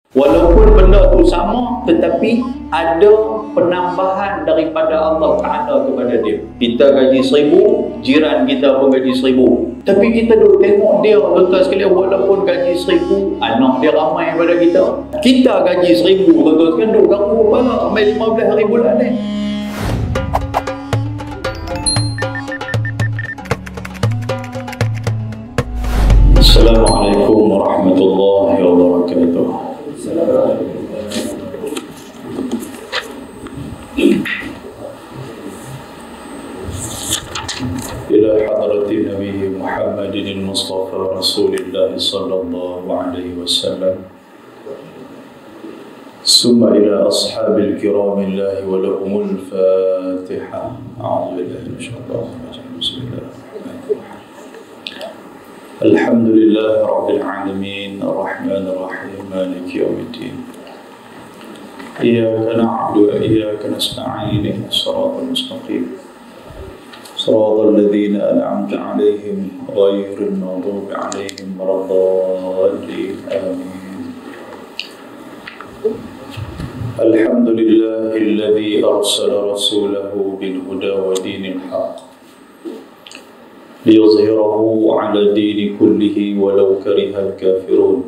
Walaupun benda tu sama, tetapi ada penambahan daripada Allah Ta'ala kepada dia. Kita gaji 1,000, jiran kita pun gaji 1,000. Tapi kita duduk tengok dia, tuan-tuan sekalian, walaupun gaji 1,000, anak dia ramai daripada kita. Kita gaji 1,000, tuan-tuan sekalian, duduk ganggu kepala sampai 15 hari bulan ni. Assalamualaikum warahmatullahi wabarakatuh. إلى حضرة نبي محمد المصطفى رسول الله صلى الله عليه وسلم ثم إلى أصحاب الكرام الله ولهم الفاتحة. أعوذ بالله من الشيطان الرجيم. بسم الله الرحمن الرحيم. الحمد لله رب العالمين الرحمن الرحيم مالك يوم الدين إياك نعبد وإياك نستعين اهدنا الصراط المستقيم صراط الذين أنعمت عليهم غير المغضوب عليهم ولا الضالين آمين. الحمد لله الذي أرسل رسوله بالهدى ودين الحق ليظهره على الدين كله ولو كره الكافرون.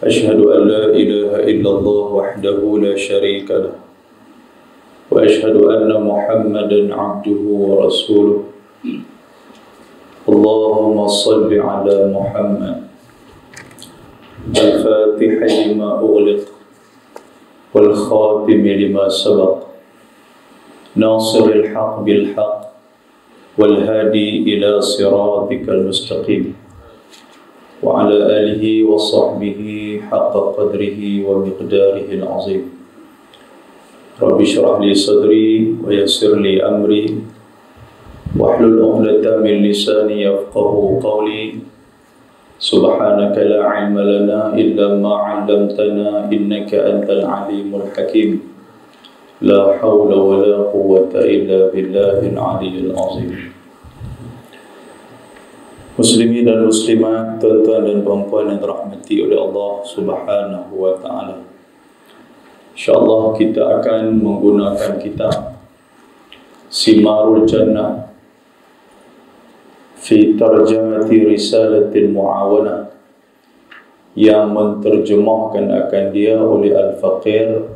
أشهد أن لا إله إلا الله وحده لا شريك له وأشهد أن محمدا عبده ورسوله. اللهم صل على محمد الفاتح لما أغلق والخاتم لما سبق ناصر الحق بالحق والهادي إلى صراطك المستقيم وعلى آله وصحبه حق قدره ومقداره العظيم. رب اشرح لي صدري ويسر لي أمري واحلل عقدة من لساني يفقه قولي. سبحانك لا علم لنا إلا ما علمتنا إنك أنت العليم الحكيم. لا حول ولا قوة إلا بالله العلي العظيم. Muslimin dan muslimat, tuan-tuan dan puan-puan yang dirahmati oleh Allah Subhanahu wa taala. InsyaAllah kita akan menggunakan kitab Simarul Jannah fi Tarjamati Risalatil Muawanah yang menterjemahkan akan dia oleh Al-Faqir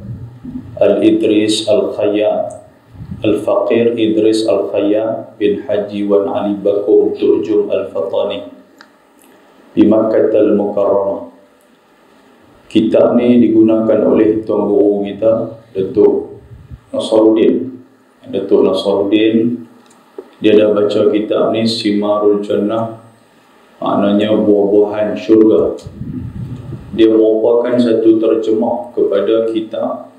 Al-Idris Al-Khayyat, Al-Faqir Idris Al-Khayyat bin Haji Wan Ali Bakum Tu'jum Al-Fatani di Makkah Al-Mukarramah. Kitab ni digunakan oleh tuan guru kita, Datuk Nasaruddin. Datuk Nasaruddin, dia dah baca kitab ni, Simarul Jannah, maknanya buah-buahan syurga. Dia merupakan satu terjemah kepada kitab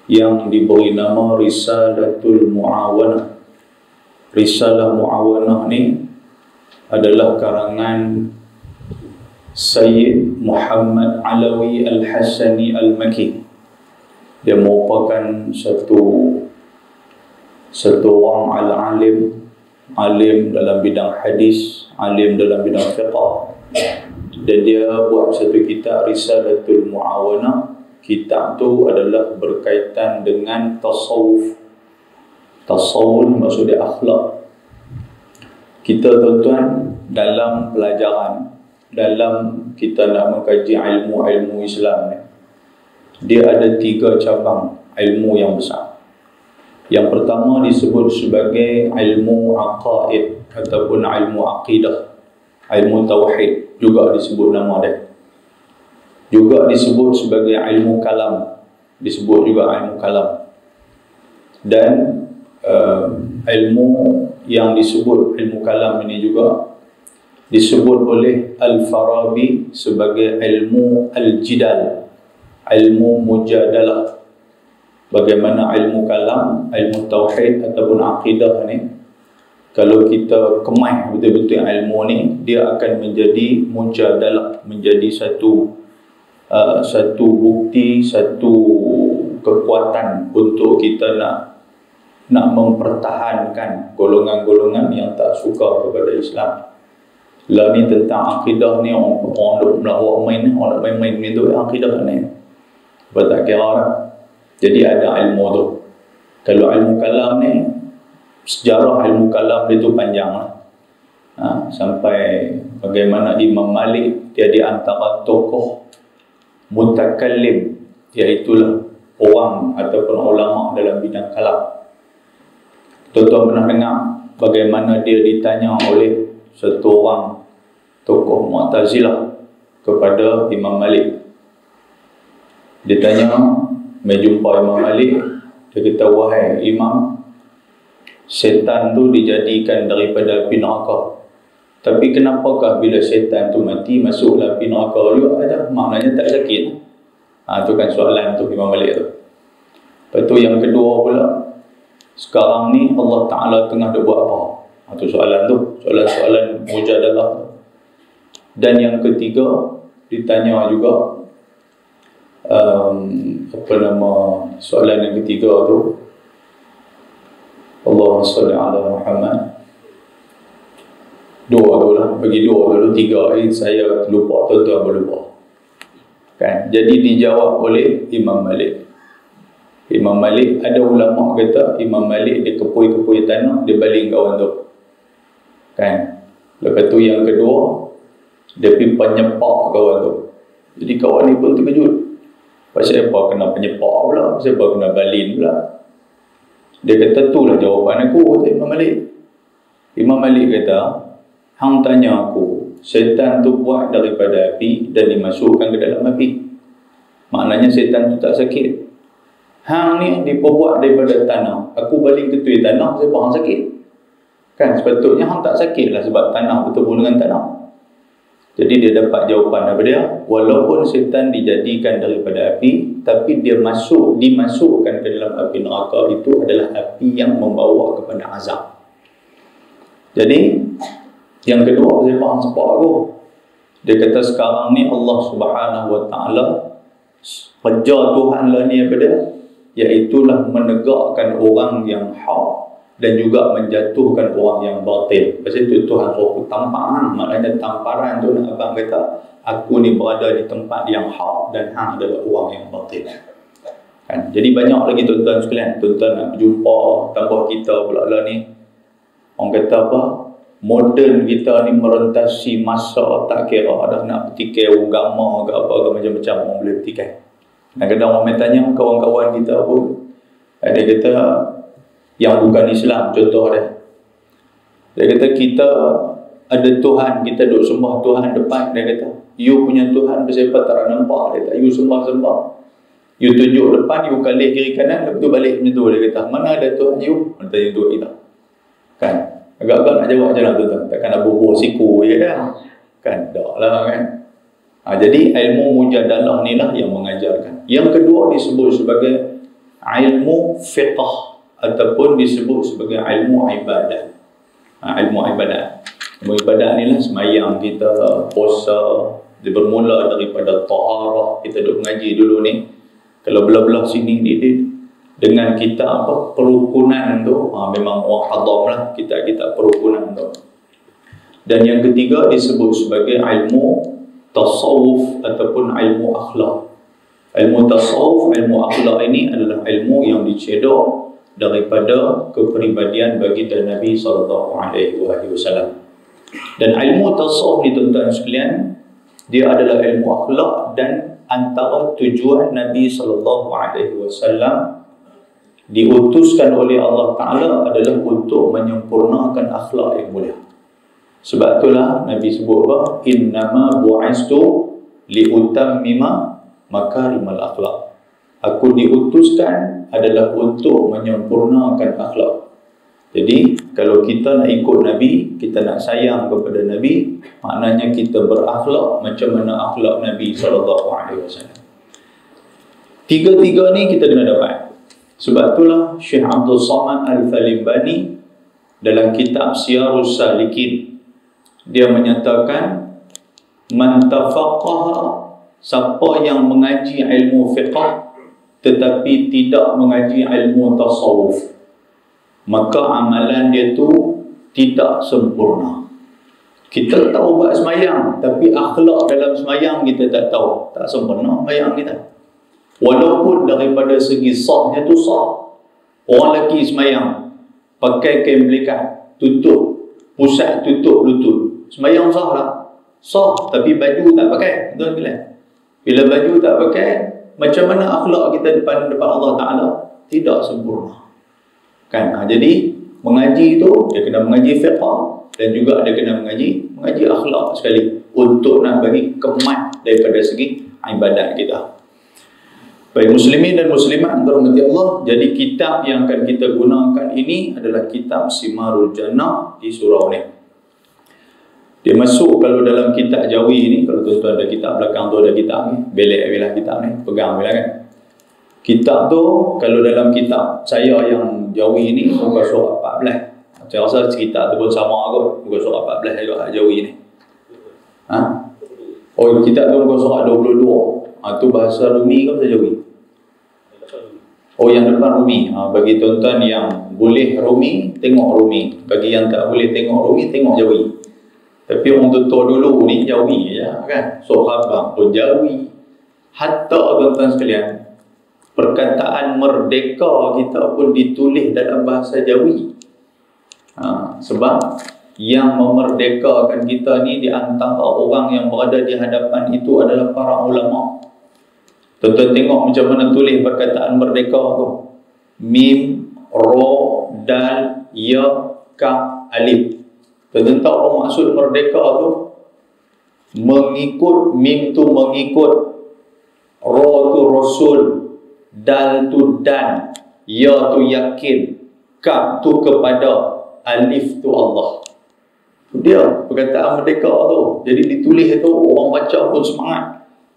yang diberi nama Risalatul Muawanah. Risalah Muawanah ni adalah karangan Sayyid Muhammad Alawi Al-Hasani Al-Maki. Dia merupakan satu orang al-alim, alim dalam bidang hadis, alim dalam bidang fiqh, dan dia buat satu kitab Risalatul Muawanah. Kitab tu adalah berkaitan dengan tasawuf. Tasawuf maksudnya akhlak. Kita tuan-tuan dalam pelajaran, dalam kita nak mengkaji ilmu-ilmu Islam ni, dia ada 3 cabang ilmu yang besar. Yang pertama disebut sebagai ilmu aqaid ataupun ilmu aqidah, ilmu tauhid juga disebut nama dia. Juga disebut sebagai ilmu kalam, disebut juga ilmu kalam. Dan ilmu yang disebut ilmu kalam ini juga disebut oleh Al-Farabi sebagai ilmu al-jidal, ilmu mujadalah. Bagaimana ilmu kalam, ilmu tauhid ataupun akidah ni, kalau kita kemas betul-betul ilmu ni, dia akan menjadi mujadalah, menjadi satu bukti, satu kekuatan untuk kita nak mempertahankan golongan-golongan yang tak suka kepada Islam. Lah ni tentang akidah ni, orang duk melawak main ni, orang nak main-main ni tu akidah ni. Apa tak kira dah. Jadi ada ilmu tu. Kalau ilmu kalam ni, sejarah ilmu kalam dia tu panjang lah. Sampai bagaimana Imam Malik dia di antara tokoh mutakallim, iaitulah orang ataupun ulama dalam bidang kalam. Tuan-tuan pernah dengar bagaimana dia ditanya oleh satu orang tokoh Mu'tazilah kepada Imam Malik. Dia tanya, menjumpa Imam Malik, dia kata, wahai Imam, setan tu dijadikan daripada api neraka. Tapi kenapakah bila setan tu mati masuk dalam api neraka juga? Maknanya tak sakit. Tu kan soalan tu Imam Malik tu. Lepas tu yang kedua pula, sekarang ni Allah Ta'ala tengah dia buat apa? Itu soalan tu, soalan-soalan mujadalah. Dan yang ketiga, ditanya juga soalan yang ketiga tu, Allahumma salli ala Muhammad. Dua tu lah, bagi dua tu, tiga saya lupa, tuan-tuan berlupa kan. Jadi dijawab oleh Imam Malik. Imam Malik, ada ulama kata Imam Malik dia kepui-kepui tanah, dia baling kawan tu kan. Lepas tu yang kedua, dia pergi penyepak kawan tu. Jadi kawan ni pun terkejut. Pasal apa kena penyepak pula, pasal apa kena balin pula. Dia kata, itulah jawapan aku, kata Imam Malik. Imam Malik kata, hang tanya aku, setan tu buat daripada api dan dimasukkan ke dalam api. Maknanya setan tu tak sakit. Hang ni diperbuat daripada tanah, aku baling ketui tanah, sebab hang sakit. Kan sepatutnya hang tak sakit lah sebab tanah bertemu dengan tanah. Jadi dia dapat jawapan daripada dia, walaupun setan dijadikan daripada api, tapi dia dimasukkan ke dalam api neraka, itu adalah api yang membawa kepada azab. Jadi yang kedua, saya faham sepak aku. Dia kata sekarang ni Allah Subhanahu Wa Ta'ala kerja Tuhan lah ni apa dia, iaitulah menegakkan orang yang hak dan juga menjatuhkan orang yang batil. Pasal itu Tuhan suruh tamparan. Maknanya tamparan tu nak abang kata, aku ni berada di tempat yang hak dan hang adalah orang yang batil kan. Jadi banyak lagi tuan-tuan sekalian, tuan-tuan nak jumpa tambah kita pula lah ni. Orang kata apa, moden kita ni merentasi masa, tak kira dah nak petikai agama ke apa ke, macam-macam orang boleh petikai. Kadang-kadang orang tanya kawan-kawan kita pun, dia kata yang bukan Islam, contoh dia kata kita ada Tuhan, kita duk sembah Tuhan depan. Dia kata, you punya Tuhan bersiapa tak nampak. Dia kata, you sembah-sembah, you tunjuk depan, you kalih kiri kanan, lepas tu balik macam tu. Dia kata, mana ada Tuhan you? Dia tanya tu kita kan. Agak-agak nak jawab macam tu, takkan nak bubuh siku je dah kan, tak lah kan. Jadi ilmu mujadalah ni lah yang mengajarkan. Yang kedua disebut sebagai ilmu fiqh ataupun disebut sebagai ilmu ibadat. Ilmu ibadat. Ilmu ibadat ni lah semayang kita, puasa, dia bermula daripada taharah. Kita duk mengaji dulu ni, kalau belah-belah sini ni dengan kita apa, perukunan tu, memang orang hadam lah kita perukunan tu. Dan yang ketiga disebut sebagai ilmu tasawuf ataupun ilmu akhlak. Ilmu tasawuf, ilmu akhlak ini adalah ilmu yang dicedok daripada kepribadian baginda Nabi SAW. Dan ilmu tasawuf ni tuan-tuan sekalian, dia adalah ilmu akhlak, dan antara tujuan Nabi SAW diutuskan oleh Allah Ta'ala adalah untuk menyempurnakan akhlak yang mulia. Sebab itulah Nabi sebut apa? Innama bu'istu liutammima makarimal akhlak. Aku diutuskan adalah untuk menyempurnakan akhlak. Jadi kalau kita nak ikut Nabi, kita nak sayang kepada Nabi, maknanya kita berakhlak macam mana akhlak Nabi SAW. Tiga-tiga ni kita kena dapat. Sebab itulah Syekh Abdul Samad Al-Thalimbani dalam kitab Siyarus Salikin, dia menyatakan, man tafaqqaha, siapa yang mengaji ilmu fiqh tetapi tidak mengaji ilmu tasawuf, maka amalan dia tu tidak sempurna. Kita tahu buat semayang, tapi akhlak dalam semayang kita tak tahu. Tak sempurna semayang kita. Walaupun daripada segi sahnya tu sah. Orang lelaki semayang pakai kain pelikat, tutup pusat, tutup lutut, semayang sah lah. Sah, tapi baju tak pakai. Betul ke? Bila baju tak pakai, macam mana akhlak kita depan Allah Ta'ala? Tidak sempurna. Kan? Jadi mengaji tu dia kena mengaji fiqh dan juga dia kena mengaji akhlak sekali untuk nak bagi kemat daripada segi ibadat kita. Baik muslimin dan muslimat dirahmati Allah, jadi kitab yang akan kita gunakan ini adalah kitab Simarul Jannah di surau ni. Dia masuk kalau dalam kitab Jawi ni, kalau tuan-tuan ada kitab belakang tu ada kitab ni, belek bilah kitab ni, pegang bilah kan. Kitab tu kalau dalam kitab saya yang Jawi ni muka surat 14. Saya rasa kitab tu pun sama kot, muka surat 14 juga Jawi ni. Oh, kitab tu muka surat 22. Tu bahasa Rumi ke bahasa Jawi? Oh, yang depan Rumi. Bagi tuan-tuan yang boleh Rumi, tengok Rumi. Bagi yang tak boleh tengok Rumi, tengok Jawi. Tapi orang tutur dulu ni Jawi je kan. Sahabat pun Jawi. Hatta tuan-tuan sekalian, perkataan merdeka kita pun ditulis dalam bahasa Jawi. Sebab yang memerdekakan kita ni di antara orang yang berada di hadapan itu adalah para ulama. Tuan-tuan tengok macam mana tulis perkataan merdeka tu. Mim, Ro, Dal, Ya, Kaf, Alif. Tuan-tuan tahu apa maksud merdeka tu? Mengikut, Mim tu mengikut, Ro tu Rasul, Dal tu Dan, Ya tu yakin, Kaf tu kepada, Alif tu Allah. Dia perkataan merdeka tu. Jadi ditulis tu orang baca pun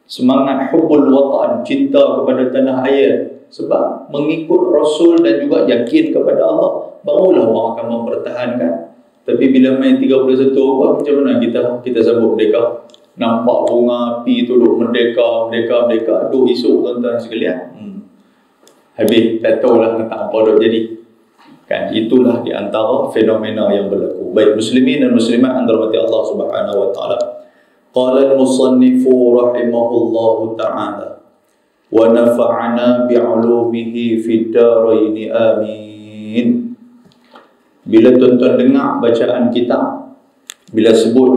semangat hubbul watan, cinta kepada tanah air. Sebab mengikut Rasul dan juga yakin kepada Allah, barulah orang akan mempertahankan. Tapi bila main 31 apa, macam mana kita sambut merdeka? Nampak bunga api tu duk merdeka, duk esok tuan-tuan sekalian. Habis tak tahulah nak apa duk jadi. Kan, itulah di antara fenomena yang berlaku. Baik muslimin dan muslimat yang dirahmati Allah Subhanahu wa taala. Qala al-musannifu rahimahullahu ta'ala wa nafa'ana bi'ulumihi fid dharain amin. Bila tuan-tuan dengar bacaan kita, bila sebut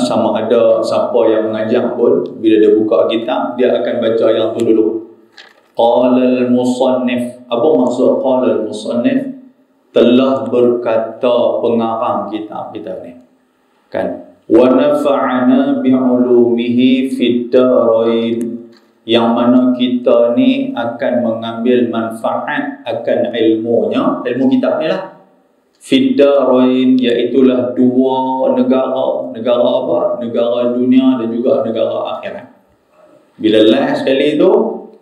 sama ada siapa yang mengajar pun, bila dia buka kitab, dia akan baca yang tu dulu. Qala al-musannif. Apa maksud qala al-musannif? Telah berkata pengarang kitab kita ni. Kan? Wa nafa'ana bi'ulumihi fid dharain, yang mana kita ni akan mengambil manfaat akan ilmunya, ilmu kitab ni lah. Fid dharain, iaitulah dua negara. Negara apa? Negara dunia dan juga negara akhirat. Bila last sekali tu,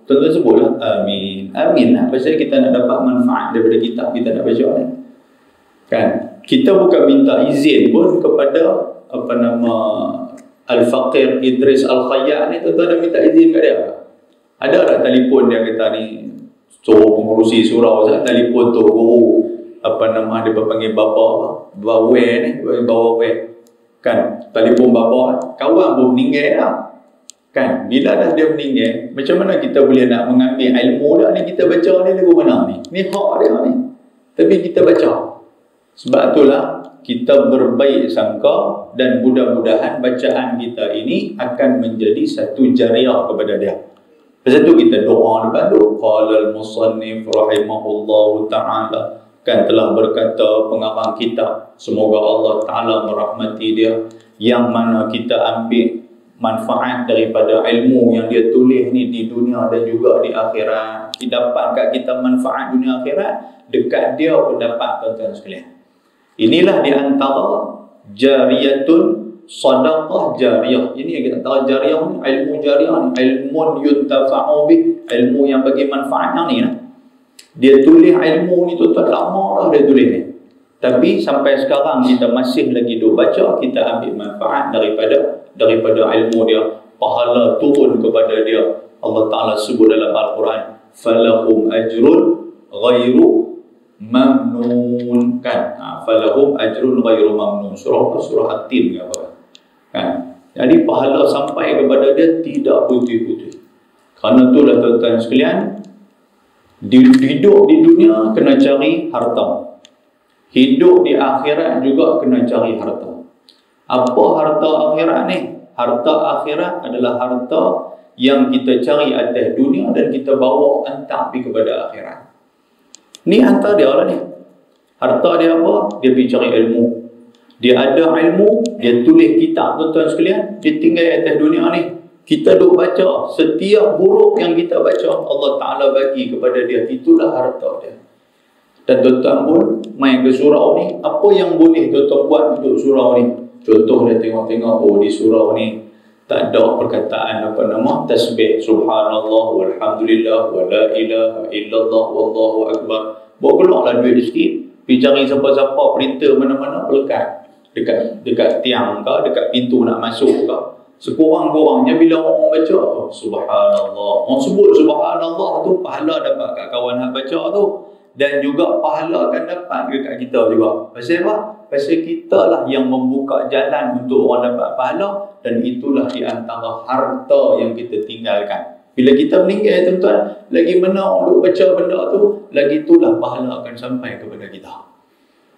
tuan-tuan sebutlah amin. Amin lah, pasal kita nak dapat manfaat daripada kitab kita nak baca ni. Kan? Kita bukan minta izin pun kepada Al-Faqir Idris Al-Khayyat ni, tuan-tuan dah minta izin kat dia. Ada tak telefon dia kata ni, suruh pengurusi surau saya telefon tu guru dia panggil bapa bawe ni, bawa kan, telefon bapa kawan pun meninggal dah. Kan, bila dah dia meninggal, macam mana kita boleh nak mengambil ilmu dah ni? Kita baca ni lagu mana ni? Ni hak dia ni. Tapi kita baca. Sebab itulah kita berbaik sangka dan mudah-mudahan bacaan kita ini akan menjadi satu jariah kepada dia. Pasal tu kita doa depan tu. Qala al-musannif rahimahullahu ta'ala, kan telah berkata pengarang kitab, semoga Allah Ta'ala merahmati dia, yang mana kita ambil manfaat daripada ilmu yang dia tulis ni di dunia dan juga di akhirat. Dapat kat kita manfaat dunia akhirat, dekat dia pun dapat, tuan-tuan sekalian. Inilah di antara jariyatun sadaqah jariyah. Ini yang kita tahu jariyah ni, ilmu jariyah ni, ilmun yuntafa'u bih, ilmu yang bagi manfaat yang ni lah. Dia tulis ilmu ni tuan-tuan lama dah dia tulis ni. Tapi sampai sekarang kita masih lagi duk baca, kita ambil manfaat daripada ilmu dia. Pahala turun kepada dia. Allah Ta'ala sebut dalam Al-Quran, falahum ajrun ghairu mamnun kan. Falahum ajrun ghairu mamnun. Surah At-Tin ke apa kan. Jadi pahala sampai kepada dia tidak putih-putih. Kerana itulah tuan-tuan sekalian, hidup di dunia kena cari harta, hidup di akhirat juga kena cari harta. Apa harta akhirat ni? Harta akhirat adalah harta yang kita cari atas dunia dan kita bawa hantar pergi kepada akhirat. Ni hantar dia lah ni. Harta dia apa? Dia pergi cari ilmu. Dia ada ilmu, dia tulis kitab tuan-tuan sekalian, dia tinggal atas dunia ni. Kita duk baca, setiap huruf yang kita baca Allah Ta'ala bagi kepada dia, itulah harta dia. Dan tuan-tuan pun main ke surau ni, apa yang boleh tuan-tuan buat untuk surau ni? Contoh dia tengok-tengok, oh di surau ni tak ada perkataan apa nama tasbih, subhanallah walhamdulillah wala ilaha illallah wallahu akbar. Bawa keluarlah duit sikit, pergi cari siapa-siapa printer mana-mana pelekat dekat tiang ke, dekat pintu nak masuk ke. Sekurang-kurangnya bila orang baca subhanallah, orang sebut subhanallah tu, pahala dapat kat kawan nak baca tu, dan juga pahala akan dapat dekat kita juga. Pasal apa? Pasal kita lah yang membuka jalan untuk orang dapat pahala, dan itulah di antara harta yang kita tinggalkan. Bila kita meninggal tuan-tuan, lagi mana orang duk baca benda tu, lagi itulah pahala akan sampai kepada kita.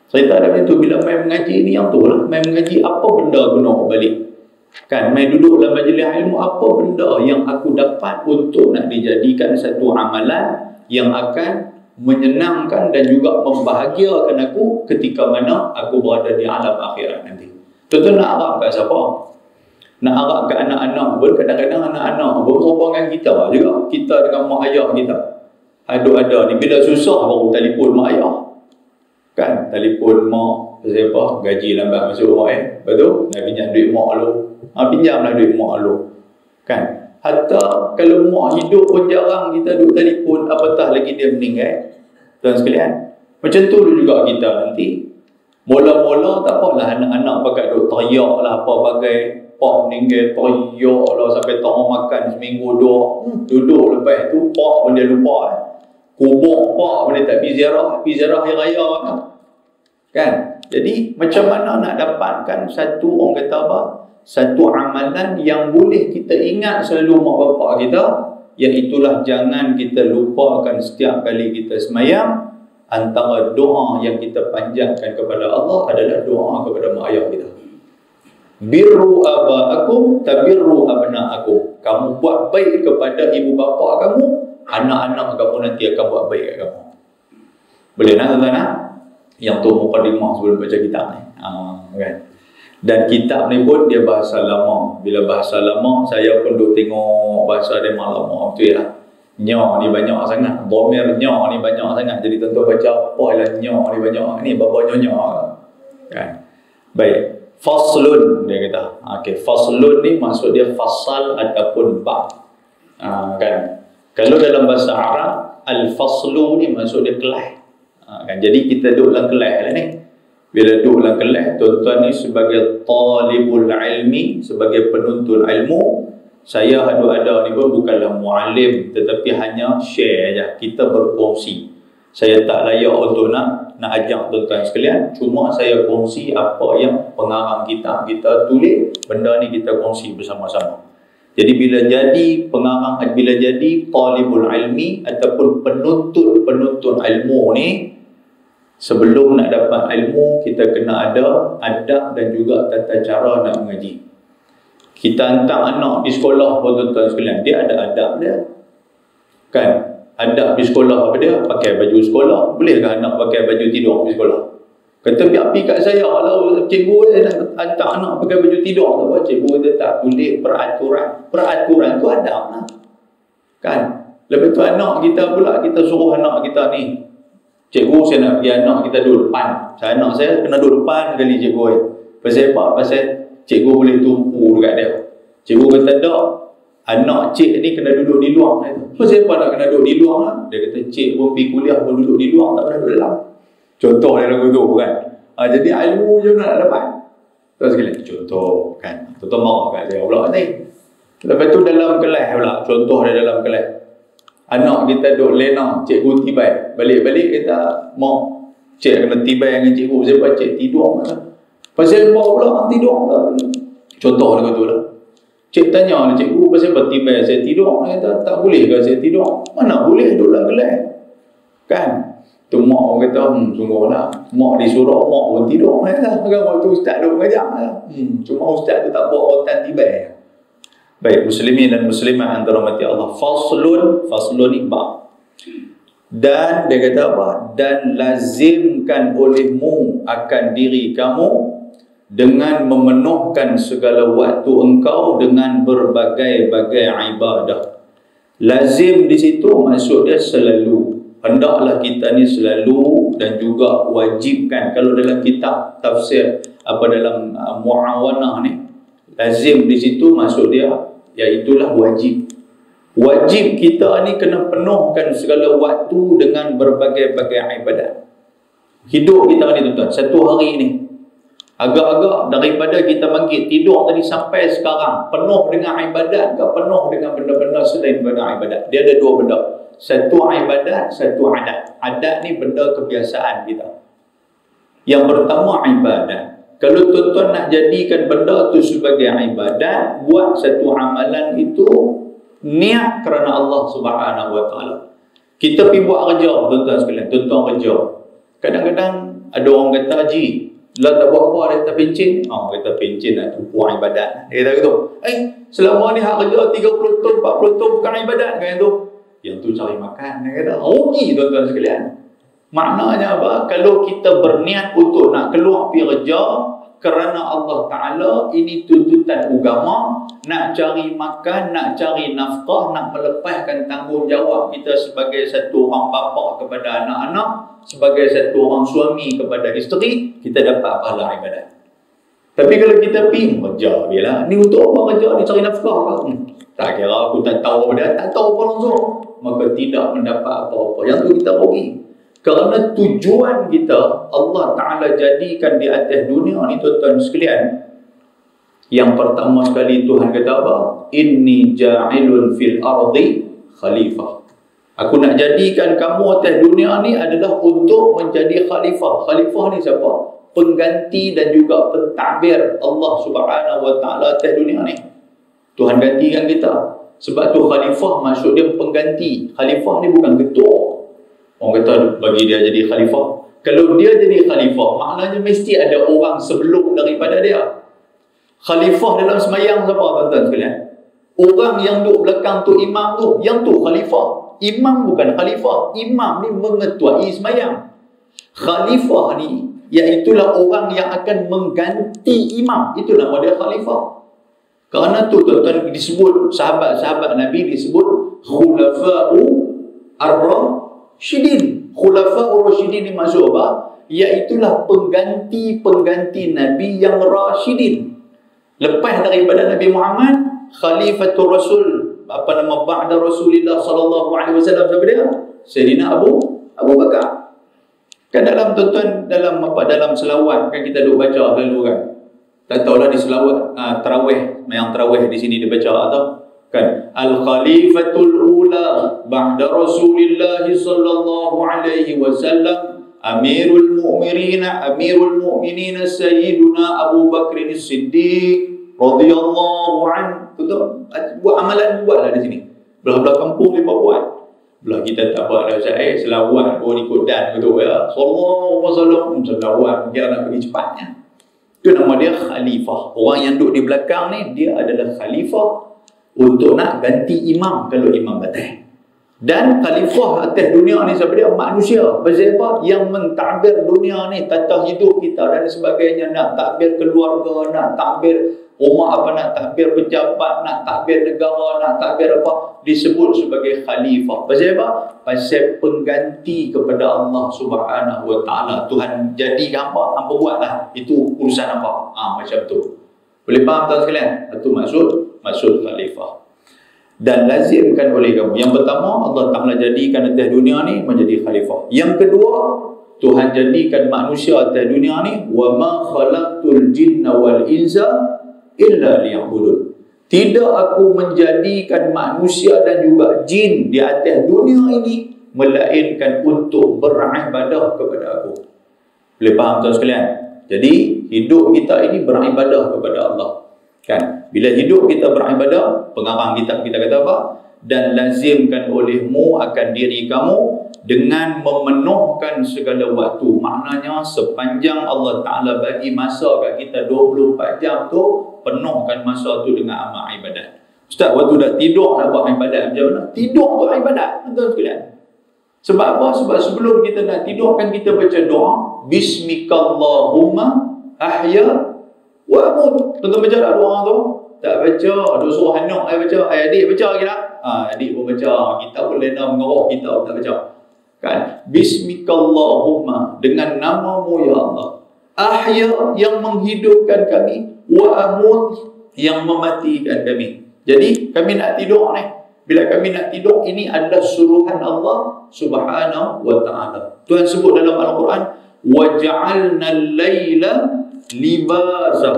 Cerita dalam itu, bila main mengaji ni yang tu lah, main mengaji apa benda guna balik. Kan, main duduk dalam majlis ilmu, apa benda yang aku dapat untuk nak dijadikan satu amalan yang akan menyenangkan dan juga membahagiakan aku ketika mana aku berada di alam akhirat nanti. Tuan-tuan nak harap kat siapa? Nak harap kat anak-anak pun, kadang-kadang anak-anak berkorban kita juga. Kita dengan mak ayah kita ada ni, bila susah baru telefon mak ayah. Kan, telefon mak, pasal apa? Gaji lambat masuk mak betul? Nak pinjam duit mak lu. Pinjamlah duit mak lu. Kan? Hatta kalau mak hidup pun jarang kita duk telefon, apatah lagi dia meninggal. Tuan sekalian, macam tu juga kita nanti. Mula-mula tak apalah anak-anak pakai duk teriak lah apa bagai pak meninggal, teriak lah sampai tak mau makan seminggu dua. Duduk lepas tu pak pun dia lupa. Kubur pak pun dia tak pergi ziarah hari raya kan. Jadi macam mana nak dapatkan satu, orang kata apa, satu amalan yang boleh kita ingat selalu mak bapak kita, iaitulah jangan kita lupakan setiap kali kita semayang. Antara doa yang kita panjatkan kepada Allah adalah doa kepada mak ayah kita. Birru aba'akum tabirru abna'akum. Kamu buat baik kepada ibu bapa kamu, anak-anak kamu nanti akan buat baik kat kamu. Boleh nak tuan-tuan? Yang tu mukadimah sebelum baca kitab ni. Kan? Dan kitab ni pun dia bahasa lama. Bila bahasa lama, saya pun duk tengok bahasa dia lama. Betul lah. Nya ni banyak sangat. Dhamir nya ni banyak sangat. Jadi tuan-tuan baca apa lah nya ni banyak. Ni bapa nya. Kan? Baik. Faslun dia kata. Okey, faslun ni maksud dia fasal ataupun bab. Kan? Kalau dalam bahasa Arab, al-faslu ni maksud dia kelas. Kan? Jadi kita duduk dalam kelas lah ni. Bila duduk dalam kelas, tuan-tuan ni sebagai talibul ilmi, sebagai penuntut ilmu, saya ada ni pun bukanlah muallim, tetapi hanya share aja. Kita berkongsi. Saya tak layak untuk nak ajak tuan-tuan sekalian. Cuma saya kongsi apa yang pengarang kitab kita tulis. Benda ni kita kongsi bersama-sama. Jadi bila jadi pengarang, bila jadi talibul ilmi ataupun penuntut ilmu ni, sebelum nak dapat ilmu, kita kena ada adab dan juga tata cara nak mengaji. Kita hantar anak di sekolah pun tuan-tuan sekalian, dia ada adab dia. Kan? Adab di sekolah apa dia? Pakai baju sekolah. Bolehkah anak pakai baju tidur di sekolah? Kata biar pergi kat saya lah, cikgu dia nak hantar anak pakai baju tidur tu apa? Cikgu dia tak tulis peraturan. Peraturan tu adab lah. Kan? Lepas tu anak kita pula, kita suruh anak kita ni, cikgu saya nak pergi anak kita duduk depan. Anak saya kena duduk depan kali cikgu ni. Pasal apa? Pasal cikgu boleh tumpu dekat dia. Cikgu kata tak, anak cik ni kena duduk di luar. Pasal apa nak kena duduk di luar lah? Dia kata cik pun pergi kuliah pun duduk di luar, tak pernah duduk dalam. Contoh dia lagu tu kan. Jadi ilmu je nak dapat. Terus sekali contoh kan. Contoh marah kat saya pula ni. Lepas tu dalam kelas pula, contoh dia dalam kelas. Anak kita duduk lena, cikgu tibai. Balik-balik kita mau Cik kena tibai dengan cikgu. Sebab cik tidur mana? Pasal apa pula orang tidur? Contoh lah kata lah. Cik tanya lah cikgu, pasal apa tibai saya tidur? Dia kata, tak boleh ke saya tidur? Mana boleh duduk dalam kelas? Kan? Tu mak orang kata, sungguh lah. Mak disuruh, mak pun tidur. Kan waktu ustaz duduk mengajar lah. Cuma ustaz tu tak buat rotan tibai. Baik, muslimin dan muslimah yang dirahmati Allah. Faslun ni bab. Dan dia kata apa? Dan lazimkan olehmu akan diri kamu dengan memenuhkan segala waktu engkau dengan berbagai-bagai ibadah. Lazim di situ maksud dia selalu. Hendaklah kita ni selalu dan juga wajibkan. Kalau dalam kitab tafsir dalam muawanah ni, lazim di situ maksud dia iaitulah wajib. Wajib kita ni kena penuhkan segala waktu dengan berbagai-bagai ibadat. Hidup kita ni tuan-tuan, satu hari ni agak-agak daripada kita bangkit tidur tadi sampai sekarang penuh dengan ibadat ke penuh dengan benda-benda selain benda ibadat? Dia ada dua benda. Satu ibadat, satu adat. Adat ni benda kebiasaan kita. Yang pertama ibadat. Kalau tuan-tuan nak jadikan benda tu sebagai ibadat, buat satu amalan itu niat kerana Allah Subhanahu Wa Taala. Kita pergi buat kerja, tuan-tuan sekalian, tuan-tuan kerja. Kadang-kadang ada orang kata, Haji, lah tak buat apa, dia kata pencin. Kata pencin lah, tu buat ibadat. Dia kata gitu. Selama ni hak kerja 30 tahun, 40 tahun bukan ibadat kan tu? Yang tu cari makan. Dia kata, rugi tuan-tuan sekalian. Maknanya apa? Kalau kita berniat untuk nak keluar pergi kerja kerana Allah Ta'ala, ini tuntutan agama, nak cari makan, nak cari nafkah, nak melepaskan tanggungjawab kita sebagai satu orang bapa kepada anak-anak, sebagai satu orang suami kepada isteri, kita dapat pahala ibadat. Tapi kalau kita pergi kerja dia lah, ni untuk apa kerja ni, cari nafkah ke? Tak kira aku tak tahu dia, tak tahu apa langsung, maka tidak mendapat apa-apa. Yang tu kita rugi. Kerana tujuan kita Allah Ta'ala jadikan di atas dunia ni tuan-tuan sekalian. Yang pertama sekali Tuhan kata apa? Inni ja'ilun fil ardi khalifah. Aku nak jadikan kamu atas dunia ni adalah untuk menjadi khalifah. Khalifah ni siapa? Pengganti dan juga pentadbir Allah Subhanahu Wa Ta'ala atas dunia ni. Tuhan gantikan kita. Sebab tu khalifah maksud dia pengganti. Khalifah ni bukan ketua. Orang kata bagi dia jadi khalifah. Kalau dia jadi khalifah, maknanya mesti ada orang sebelum daripada dia. Khalifah dalam semayang siapa tuan-tuan sekalian? Orang yang duduk belakang tu imam tu, yang tu khalifah. Imam bukan khalifah. Imam ni mengetuai semayang. Khalifah ni iaitulah orang yang akan mengganti imam. Itu nama dia khalifah. Kerana tu tuan-tuan disebut sahabat-sahabat Nabi disebut khulafa'u ar-rasyidin. Khulafa'ur rasyidin ni maksud apa? Iaitulah pengganti-pengganti Nabi yang rasyidin. Lepas daripada Nabi Muhammad, Khalifatul Rasul, ba'da Rasulullah sallallahu alaihi wasallam, siapa dia? Sayyidina Abu Bakar. Kan dalam tuan-tuan dalam selawat kan kita duk baca selalu kan. Tak tahulah di selawat tarawih, yang tarawih di sini dibaca atau kan al-khalifatul ula ba'da Rasulillah sallallahu alaihi wasallam amirul mu'minin sayyiduna Abu Bakr as-Siddiq radhiyallahu anhu. Buat amalan buatlah di sini. Belah-belah kampung dia buat. Belah kita tak buat dah selawat pun ikut dan betul ya. Sallallahu alaihi wasallam selawat dia nak pergi cepatnya. Itu nama dia khalifah. Orang yang duduk di belakang ni dia adalah khalifah untuk nak ganti imam kalau imam batal. Dan khalifah atas dunia ni siapa dia? Manusia. Pasal apa? Yang mentadbir dunia ni, tata hidup kita dan sebagainya. Nak takbir keluarga, nak takbir rumah, nak takbir pejabat, nak takbir negara, nak takbir apa, disebut sebagai khalifah. Pasal apa? Pasal pengganti kepada Allah Subhanahu Wa Ta'ala. Tuhan jadikan apa? Hampa buatlah. Itu urusan apa? Macam tu. Boleh faham tuan sekalian? Itu maksud khalifah. Dan lazimkan oleh kamu. Yang pertama, Allah Ta'ala jadikan atas dunia ni menjadi khalifah. Yang kedua, Tuhan jadikan manusia atas dunia ni, wa ma khalaqtul jinna wal insa illa liya'budun. Tidak aku menjadikan manusia dan juga jin di atas dunia ini melainkan untuk beribadah kepada aku. Boleh faham tuan sekalian? Jadi hidup kita ini beribadah kepada Allah. Kan? Bila hidup kita beribadah, pengarang kitab kita kata apa? Dan lazimkan olehmu akan diri kamu dengan memenuhkan segala waktu. Maknanya sepanjang Allah Ta'ala bagi masa kat kita 24 jam tu, penuhkan masa tu dengan amal ibadat. Ustaz, waktu dah tidur nak buat ibadat macam mana? Tidur tu ibadat, tuan sekalian. Sebab apa? Sebab sebelum kita nak tidur kan kita baca doa, Bismikallahumma ahya wa amut. Tuan-tuan baca tak doa tu? Tak baca. Ada suruh anak saya baca. Adik baca lagi tak? Adik pun baca. Kita pun lena mengerok, kita pun tak baca. Kan? Bismikallahumma, dengan namamu ya Allah. Ahya, yang menghidupkan kami, wa amut, yang mematikan kami. Jadi kami nak tidur ni. Bila kami nak tidur, ini adalah suruhan Allah Subhanahu wa ta'ala. Tuhan sebut dalam Al-Quran, وَجَعَلْنَا اللَّيْلَ لِبَاسًا,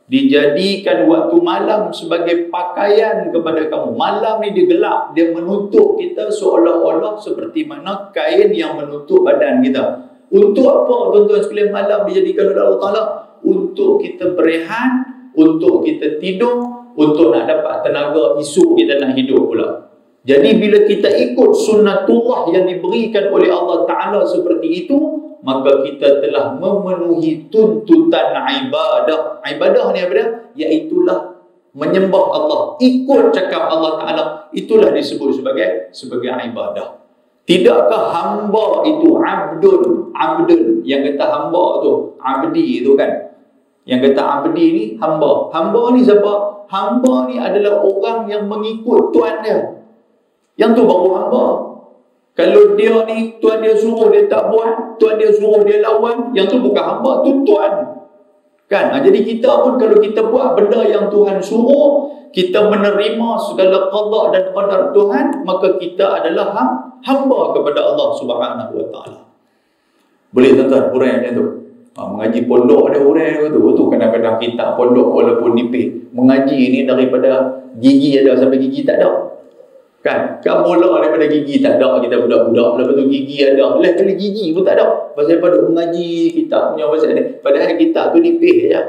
dijadikan waktu malam sebagai pakaian kepada kamu. Malam ni dia gelap, dia menutup kita seolah-olah seperti mana kain yang menutup badan kita. Untuk apa tuan-tuan sekalian malam dijadikan oleh Allah Ta'ala? Untuk kita berehat, untuk kita tidur, untuk nak dapat tenaga esok kita nak hidup pula. Jadi bila kita ikut sunnatullah yang diberikan oleh Allah Ta'ala seperti itu, maka kita telah memenuhi tuntutan ibadah. Ibadah ni apa dia? Iaitulah menyembah Allah, ikut cakap Allah Ta'ala. Itulah disebut sebagai ibadah. Tidakkah hamba itu abdun? Yang kata hamba tu, abdi tu kan. Yang kata abdi ni hamba. Hamba ni siapa? Hamba ni adalah orang yang mengikut tuan dia. Yang tu baru hamba. Kalau dia ni tuan dia suruh dia tak buat, tuan dia suruh dia lawan, yang tu bukan hamba, tu tuan. Kan? Jadi kita pun kalau kita buat benda yang Tuhan suruh, kita menerima segala qada dan qadar Tuhan, maka kita adalah hamba kepada Allah Subhanahu wa ta'ala. Boleh tuan-tuan huraian macam tu? Mengaji pondok ada huraian tu kadang-kadang kitab pondok walaupun nipis. Mengaji ni daripada gigi ada sampai gigi tak ada. Kan? Mula daripada gigi tak ada kita budak-budak, lepas tu gigi ada, lah kali gigi pun tak ada. Pasal pada mengaji kitab punya pasal ni. Padahal kitab tu nipis je.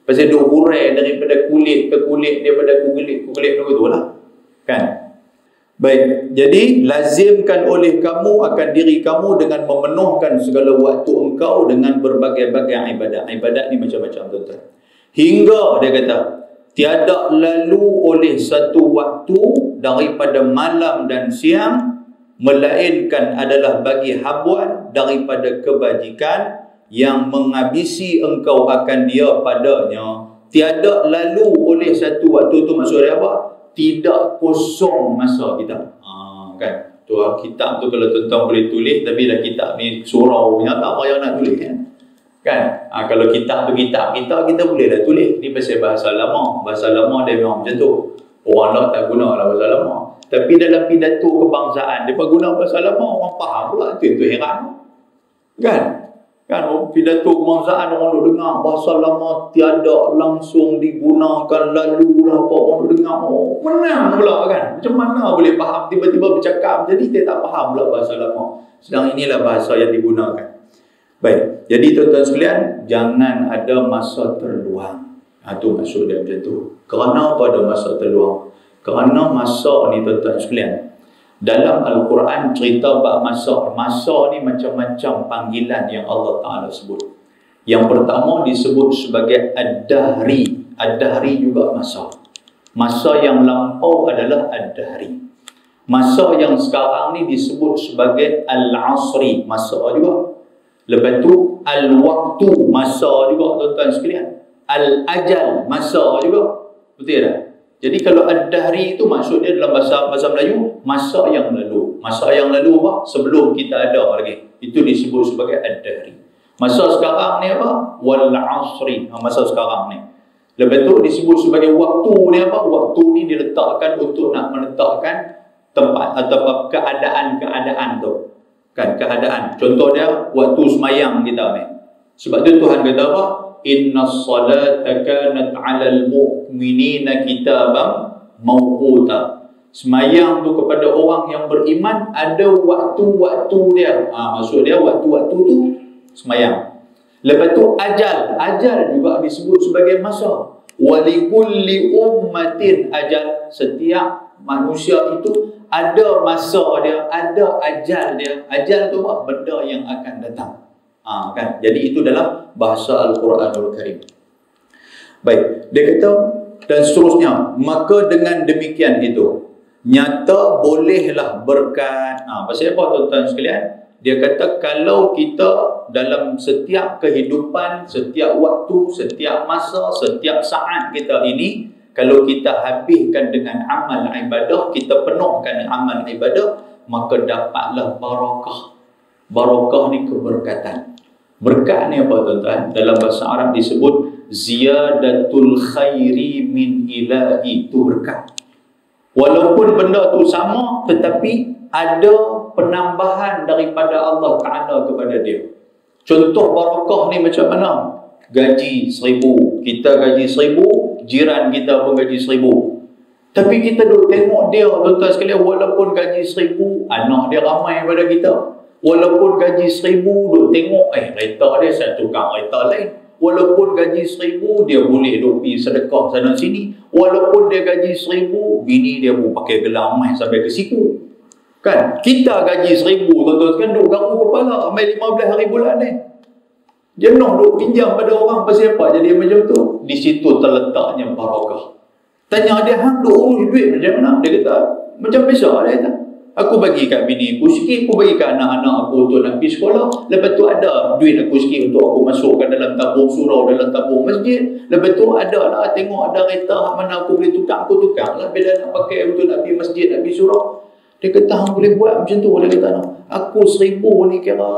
Pasal duk hurai daripada kulit ke kulit, daripada kulit ke kulit tu lah. Kan? Baik, jadi lazimkan oleh kamu akan diri kamu dengan memenuhkan segala waktu engkau dengan berbagai-bagai ibadat. Ibadat ni macam-macam tuan-tuan. Hingga dia kata, tiada lalu oleh satu waktu daripada malam dan siang, melainkan adalah bagi habuan daripada kebajikan yang menghabisi engkau akan dia padanya. Tiada lalu oleh satu waktu tu maksud dia apa? Tidak kosong masa kita. Kan? Tu kitab tu kalau tuan-tuan boleh tulis, tapi dah kitab ni surau punya tak payah nak tulis kan? Kalau kitab tu kitab kita boleh dah tulis. Ni pasal bahasa lama. Bahasa lama dia memang macam tu. Orang lah tak guna lah bahasa lama. Tapi dalam pidato kebangsaan, dia guna bahasa lama, orang faham pula. Itu heran. Kan pidato kebangsaan orang duk dengar bahasa lama tiada langsung digunakan, lalu lah apa orang duk dengar. Menang pula kan. Macam mana boleh faham tiba-tiba bercakap jadi dia tak faham pula bahasa lama. Sedang inilah bahasa yang digunakan. Baik, jadi tuan-tuan sekalian, jangan ada masa terluang. Itu maksud dia macam tu. Kerana apa ada masa terluang? Kerana masa ni tuan-tuan sekalian, dalam Al-Quran cerita bab masa. Masa ni macam-macam panggilan yang Allah Ta'ala sebut. Yang pertama disebut sebagai Ad-Dahri. Ad-Dahri juga masa. Masa yang lampau adalah Ad-Dahri. Masa yang sekarang ni disebut sebagai Al-Asri. Masa juga. Lepas tu Al-Waktu. Masa juga tuan-tuan sekalian. Al-Ajal. Masa juga. Betul tak? Jadi kalau Ad-Dahri itu maksud dia dalam bahasa Melayu, masa yang lalu. Masa yang lalu apa? Sebelum kita ada lagi. Itu disebut sebagai Ad-Dahri. Masa sekarang ni apa? Wal-Asri. Masa sekarang ni. Lepas tu disebut sebagai waktu ni apa? Waktu ni diletakkan untuk nak menetapkan tempat atau keadaan-keadaan tu. Kan keadaan. Contoh dia waktu semayang kita ni. Sebab tu Tuhan kata apa? Inna salata kanat 'alal mu'minina kitaban mawquta. Semayang tu kepada orang yang beriman ada waktu-waktu dia. Maksud dia waktu-waktu tu semayang. Lepas tu ajal. Ajal juga disebut sebagai masa. Walikulli ummatin ajal. Setiap manusia itu ada masa dia, ada ajal dia. Ajal tu apa? Benda yang akan datang. Kan? Jadi itu dalam bahasa Al-Quranul Karim. Baik, dia kata dan seterusnya, maka dengan demikian itu nyata bolehlah berkat. Pasal apa tuan-tuan sekalian? Dia kata kalau kita dalam setiap kehidupan, setiap waktu, setiap masa, setiap saat kita ini, kalau kita habiskan dengan amal ibadah, kita penuhkan dengan amal ibadah, maka dapatlah barakah. Barakah ni keberkatan. Berkat ni apa tuan-tuan? Dalam bahasa Arab disebut ziyadatul khairi min ilahi, itu berkat. Walaupun benda tu sama, tetapi ada penambahan daripada Allah Ta'ala kepada dia. Contoh barakah ni macam mana? Gaji 1,000, kita gaji 1,000, jiran kita pun gaji 1,000. Tapi kita duk tengok dia, tuan-tuan sekalian, walaupun gaji 1,000, anak dia ramai pada kita. Walaupun gaji 1,000, duk tengok, kereta dia saya tukar kereta lain. Walaupun gaji 1,000, dia boleh duk pergi sedekah sana sini. Walaupun dia gaji 1,000, bini dia pun pakai gelang emas sampai ke siku. Kan? Kita gaji 1,000, tuan-tuan sekalian, duk garu kepala, sampai 15 hari bulan ni. Jenuh duk pinjam pada orang, pasal apa jadi macam tu? Di situ terletaknya barakah. Tanya dia, hang duk urus duit macam mana? Dia kata, macam biasa dia kata. Aku bagi kat bini aku sikit, aku bagi kat anak-anak aku untuk nak pergi sekolah. Lepas tu ada duit aku sikit untuk aku masukkan dalam tabung surau, dalam tabung masjid. Lepas tu ada lah, tengok ada kereta mana aku boleh tukar, aku tukar lah. Bila nak pakai untuk nak pergi masjid, nak pergi surau. Dia kata, hang boleh buat macam tu. Dia kata, aku 1,000 ni kira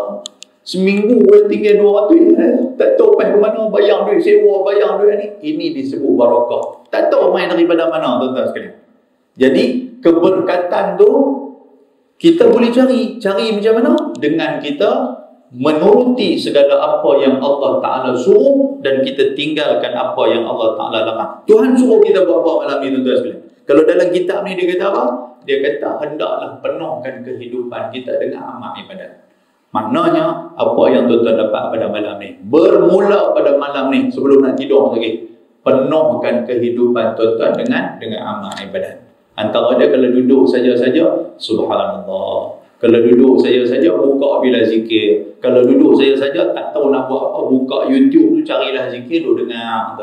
seminggu tinggal 200. Tak tahu main ke mana, bayar duit sewa, bayar duit ni. Ini disebut barakah. Tak tahu main daripada mana, tuan-tuan sekalian. Jadi keberkatan tu kita boleh cari macam mana? Dengan kita menuruti segala apa yang Allah Ta'ala suruh dan kita tinggalkan apa yang Allah Ta'ala larang. Tuhan suruh kita buat apa malam ni, tuan-tuan sekalian? Kalau dalam kitab ni dia kata apa? Dia kata hendaklah penuhkan kehidupan kita dengan amal ibadat. Maknanya apa yang tuan-tuan dapat pada malam ni, bermula pada malam ni sebelum nak tidur lagi, penuhkan kehidupan tuan-tuan dengan amal ibadat. Antara dia kalau duduk saja-saja, subhanallah. Kalau duduk saja-saja, buka bila zikir. Kalau duduk saja-saja, tak tahu nak buat apa, buka YouTube tu, carilah zikir, duduk dengar.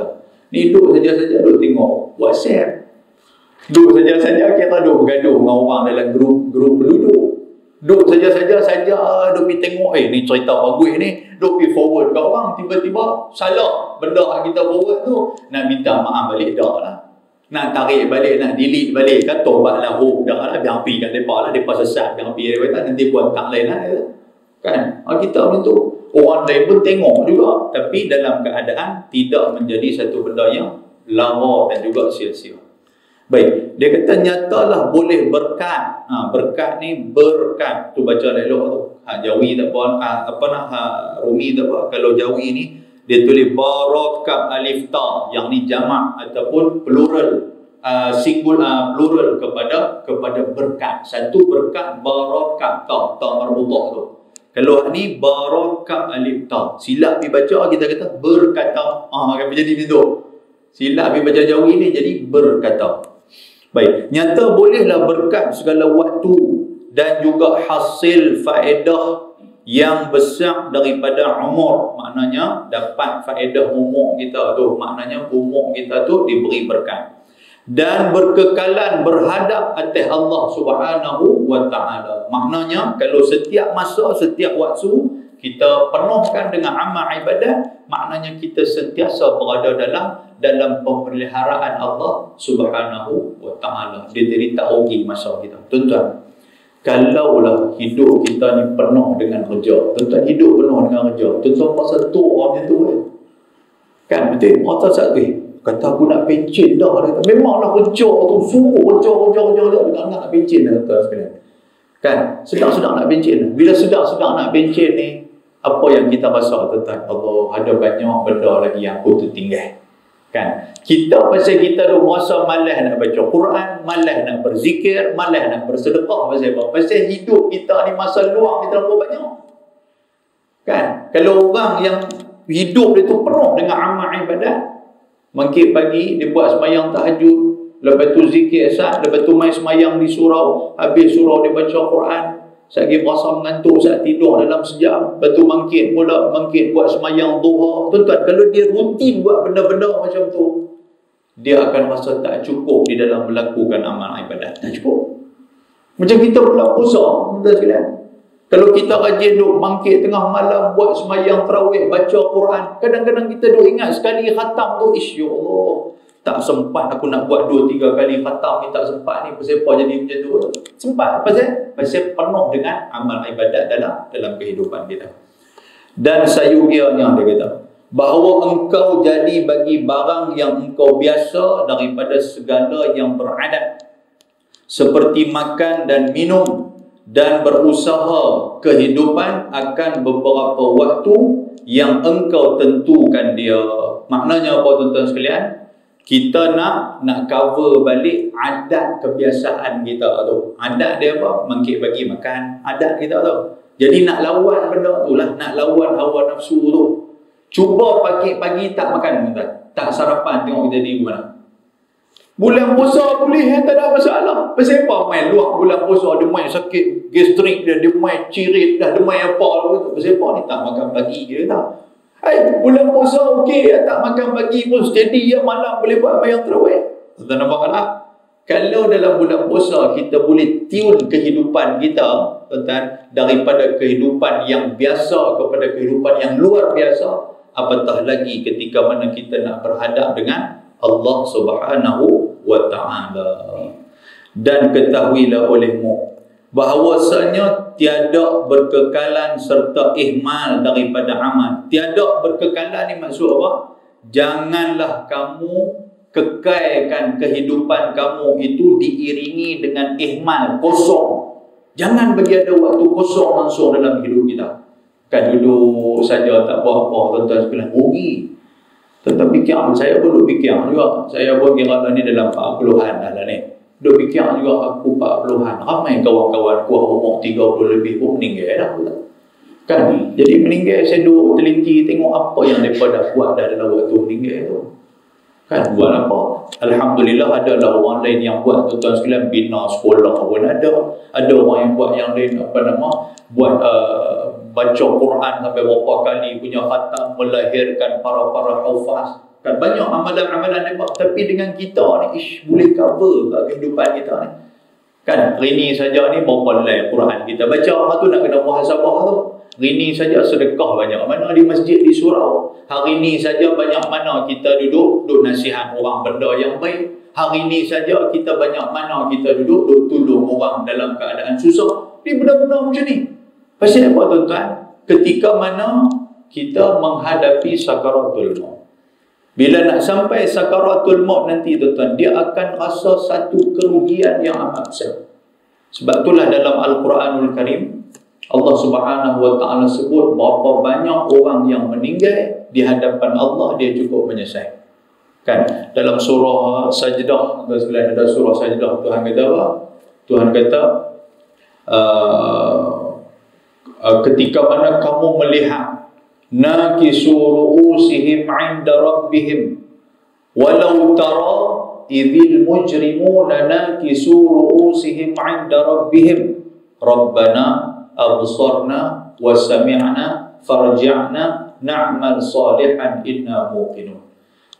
Ni duduk saja-saja, duduk tengok WhatsApp. Duduk saja-saja, kita duduk bergaduh dengan orang dalam grup penduduk. Duduk saja-saja, duduk pergi tengok, ni cerita bagus ni, duduk pergi forward ke orang, tiba-tiba salah benda yang kita forward tu, nak minta maaf balik, dah lah. Nak tarik balik, nak delete balik, kan tobatlah, dah lah, biar pergi kat mereka lah, mereka sesat, biar pergi mereka, nanti buat tak lain lah. Kan? Kita macam tu. Orang lain pun tengok juga, tapi dalam keadaan tidak menjadi satu benda yang lara dan juga sia-sia. Baik, dia kata nyatalah boleh berkat. Berkat ni berkat. Tu baca elok tu. Jawi tak apa, Rumi tak apa. Kalau Jawi ni dia tulis barakat alif ta, yang ni jamak ataupun plural, plural kepada berkat. Satu berkat barakat ta marbutah tu. Kalau ni barakat alif ta, silap pergi baca kita kata berkata. Akan menjadi begitu. Silap pergi baca Jawi ni jadi berkata. Baik, nyata bolehlah berkat segala waktu dan juga hasil faedah yang besar daripada umur. Maknanya dapat faedah umur kita tu, maknanya umur kita tu diberi berkat dan berkekalan berhadap atas Allah Subhanahu wa Ta'ala. Maknanya kalau setiap masa, setiap waktu kita penuhkan dengan amal ibadat, maknanya kita sentiasa berada dalam pemeliharaan Allah Subhanahu wa Ta'ala. Dia jadi tak rugi masa kita. Tuan-tuan, kalaulah hidup kita ni penuh dengan kerja, tuan-tuan hidup penuh dengan kerja, tuan-tuan pasal tu orang macam tu kan, betul? Orang tak sakit, kata aku nak pencen dah. Memanglah kerja tu, sungguh kerja dengan nak pencen dah, tuan sekalian. Kan, sedang-sedang nak pencen. Bila sedang-sedang nak pencen ni, apa yang kita rasa, tuan-tuan? Allah, ada banyak benda lagi yang aku tertinggal. Kan? Kita pasal kita dah merasa malas nak baca Quran, malas nak berzikir, malas nak bersedekah. Pasal apa? Pasal hidup kita ni masa luang kita terlalu banyak. Kan? Kalau orang yang hidup dia tu penuh dengan amal ibadat. Bangkit pagi, dia buat sembahyang tahajud, lepas tu zikir asar, lepas tu main sembahyang di surau, habis surau dia baca Quran, lagi berasa mengantuk saat tidur dalam sejam, lepas tu bangkit buat sembahyang duha. Tuan-tuan, kalau dia rutin buat benda-benda macam tu, dia akan rasa tak cukup di dalam melakukan amal ibadat. Tak cukup. Macam kita pula puasa, tuan-tuan sekalian. Kalau kita rajin duk bangkit tengah malam buat sembahyang tarawih, baca Quran, kadang-kadang kita duk ingat sekali khatam tu, ya Allah, tak sempat aku nak buat 2-3 kali khatam ni, tak sempat ni, pasal apa jadi macam tu? Sempat, pasal penuh dengan amal ibadat dalam kehidupan kita. Dan sayugianya dia kata, bahawa engkau jadi bagi barang yang engkau biasa daripada segala yang beradat, seperti makan dan minum, dan berusaha kehidupan akan beberapa waktu yang engkau tentukan dia. Maknanya apa tuan-tuan sekalian? Kita nak cover balik adat kebiasaan kita tu. Adat dia apa? Bangkit pagi makan. Adat kita tu. Jadi nak lawan benda tu lah. Nak lawan hawa nafsu tu. Cuba pagi-pagi tak makan tuan-tuan. Tak sarapan, tengok kita di mana. Bulan puasa boleh, tak ada masalah. Pasal apa main luar bulan puasa, dia main sakit gastrik dia main cirit dah, dia main apa. Pasal apa ni tak makan pagi dia tak. Bulan puasa okey, tak makan pagi pun steady ya, malam boleh buat bayang tarawih. Tuan nampak tak? Kalau dalam bulan puasa kita boleh tune kehidupan kita, tuan-tuan, daripada kehidupan yang biasa kepada kehidupan yang luar biasa, apatah lagi ketika mana kita nak berhadap dengan Allah Subhanahu wa ta'ala. Dan ketahuilah olehmu bahawasanya tiada berkekalan serta ihmal daripada amal. Tiada berkekalan ni maksud apa? Janganlah kamu kekalkan kehidupan kamu itu diiringi dengan ihmal, kosong. Jangan bagi ada waktu kosong langsung dalam hidup kita. Kan duduk saja tak buat apa, tuan-tuan sekalian, rugi. Tuan-tuan fikir, saya pun duk fikir juga. Saya pun kira ni dalam 40-an dah ni. Duk fikir juga aku 40-an. Ramai kawan-kawan aku umur 30 lebih pun meninggal dah. Kan? Jadi meninggal saya duk teliti tengok apa yang mereka dah buat dah dalam waktu meninggal tu. Kan? Buat apa? Alhamdulillah adalah orang lain yang buat, tuan-tuan sekalian, bina sekolah pun ada. Ada orang yang buat yang lain, buat baca Quran sampai berapa kali, punya khatam, melahirkan para hufaz. Kan banyak amalan-amalan ni, tapi dengan kita ni boleh cover kehidupan kita ni. Kan hari ni saja ni berapa lai Quran kita baca, tu nak kena muhasabah tu. Hari ni saja sedekah banyak mana di masjid di surau. Hari ni saja banyak mana kita duduk nasihat orang benda yang baik. Hari ni saja kita banyak mana kita duduk tolong orang dalam keadaan susah. Ni benda-benda macam ni. Pasal apa tuan-tuan? Ketika mana kita menghadapi sakaratul maut. Bila nak sampai sakaratul maut nanti tuan-tuan, dia akan rasa satu kerugian yang amat besar. Sebab itulah dalam Al-Quranul Karim Allah Subhanahu wa ta'ala sebut berapa banyak orang yang meninggal di hadapan Allah, dia cukup menyesal. Kan dalam surah Sajdah, ada surah Sajdah, Tuhan kata apa? Tuhan kata ketika mana kamu melihat nakisu ru'usihim 'inda rabbihim walau tara idzil mujrimuna nakisu ru'usihim 'inda rabbihim rabbana absarna wa sami'na farji'na na'mal salihan inna muqinun.